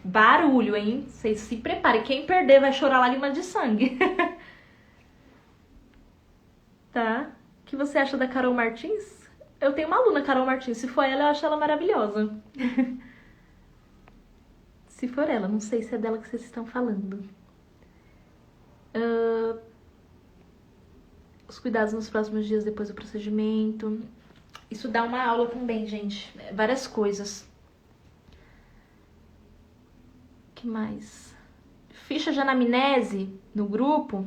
barulho, hein? Vocês se preparem. Quem perder vai chorar lágrima de sangue. Tá? O que você acha da Carol Martins? Eu tenho uma aluna, Carol Martins. Se for ela, eu acho ela maravilhosa. Se for ela, não sei se é dela que vocês estão falando. Os cuidados nos próximos dias depois do procedimento. Isso dá uma aula também, gente. Várias coisas. O que mais? Ficha de anamnese no grupo?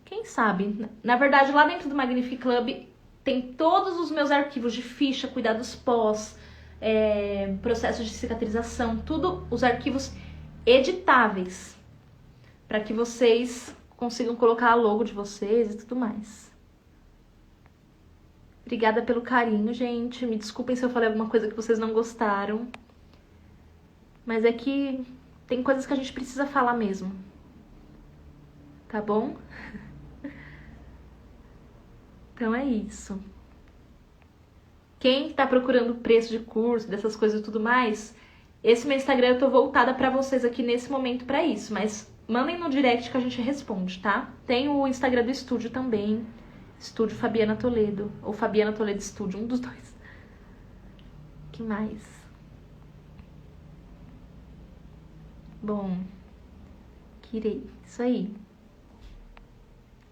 Quem sabe? Na verdade, lá dentro do Magnifique Club tem todos os meus arquivos de ficha, cuidados pós, processos de cicatrização, tudo os arquivos editáveis, para que vocês consigam colocar a logo de vocês e tudo mais. Obrigada pelo carinho, gente. Me desculpem se eu falei alguma coisa que vocês não gostaram. Mas é que tem coisas que a gente precisa falar mesmo. Tá bom? Então é isso. Quem tá procurando preço de curso, dessas coisas e tudo mais, esse meu Instagram eu tô voltada pra vocês aqui nesse momento pra isso, mas mandem no direct que a gente responde, tá? Tem o Instagram do estúdio também, Estúdio Fabiana Toledo, ou Fabiana Toledo Estúdio, um dos dois. Que mais? Bom, Kirei, isso aí.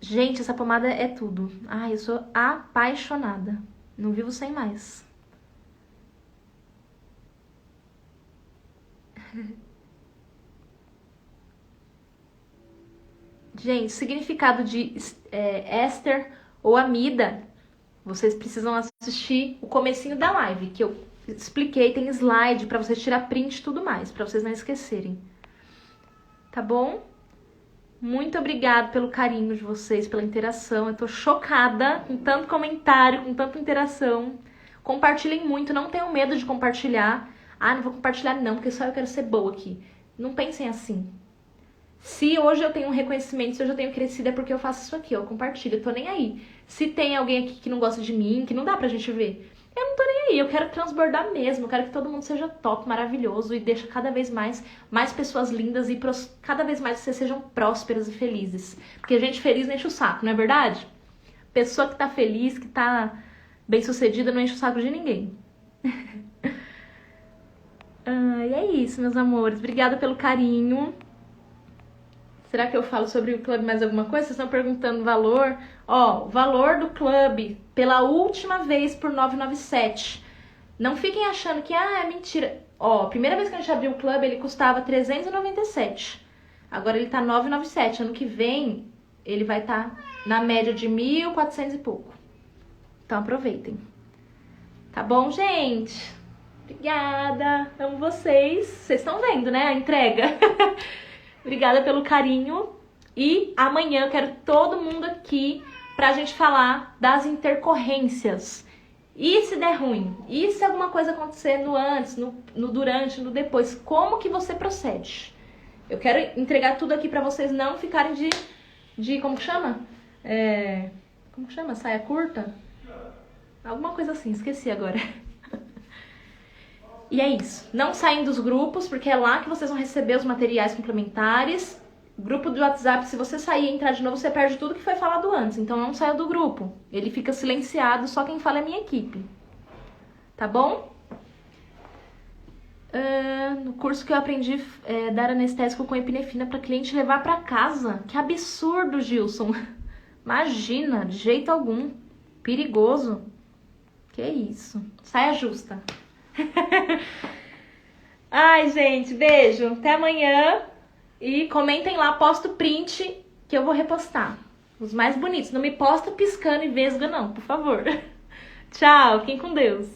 Gente, essa pomada é tudo. Ai, eu sou apaixonada. Não vivo sem mais. Gente, significado de éster ou amida, vocês precisam assistir o comecinho da live, que eu expliquei, tem slide pra vocês tirar print e tudo mais, pra vocês não esquecerem. Tá bom? Muito obrigada pelo carinho de vocês, pela interação. Eu tô chocada com tanto comentário, com tanta interação. Compartilhem muito, não tenham medo de compartilhar. Ah, não vou compartilhar não, porque só eu quero ser boa aqui. Não pensem assim. Se hoje eu tenho um reconhecimento, se hoje eu tenho crescido, é porque eu faço isso aqui, ó, compartilho. Eu tô nem aí. Se tem alguém aqui que não gosta de mim, que não dá pra gente ver, eu não tô nem aí. Eu quero transbordar mesmo. Eu quero que todo mundo seja top, maravilhoso e deixa cada vez mais pessoas lindas e cada vez mais vocês sejam prósperas e felizes. Porque gente feliz não enche o saco, não é verdade? Pessoa que tá feliz, que tá bem-sucedida, não enche o saco de ninguém. E é isso, meus amores. Obrigada pelo carinho. Será que eu falo sobre o clube mais alguma coisa? Vocês estão perguntando o valor. Ó, o valor do clube, pela última vez, por R$ 997. Não fiquem achando que, é mentira. Ó, a primeira vez que a gente abriu o clube, ele custava R$ 397. Agora ele tá R$ 997. Ano que vem, ele vai estar na média de 1.400 e pouco. Então aproveitem. Tá bom, gente? Obrigada. Amo vocês. Vocês estão vendo, né? A entrega. Obrigada pelo carinho. E amanhã eu quero todo mundo aqui pra gente falar das intercorrências. E se der ruim? E se alguma coisa acontecer no antes, no durante, no depois? Como que você procede? Eu quero entregar tudo aqui pra vocês não ficarem de como que chama? Como que chama? Saia curta? Alguma coisa assim, esqueci agora. E é isso. Não saem dos grupos, porque é lá que vocês vão receber os materiais complementares. Grupo do WhatsApp, se você sair e entrar de novo, você perde tudo que foi falado antes. Então não saia do grupo. Ele fica silenciado, só quem fala é a minha equipe. Tá bom? No curso que eu aprendi dar anestésico com epinefrina para cliente levar para casa. Que absurdo, Gilson. Imagina, de jeito algum. Perigoso. Que isso. Saia justa. Ai, gente, beijo. Até amanhã. E comentem lá, posta o print que eu vou repostar. Os mais bonitos. Não me posta piscando e vesga, não, por favor. Tchau, fiquem com Deus.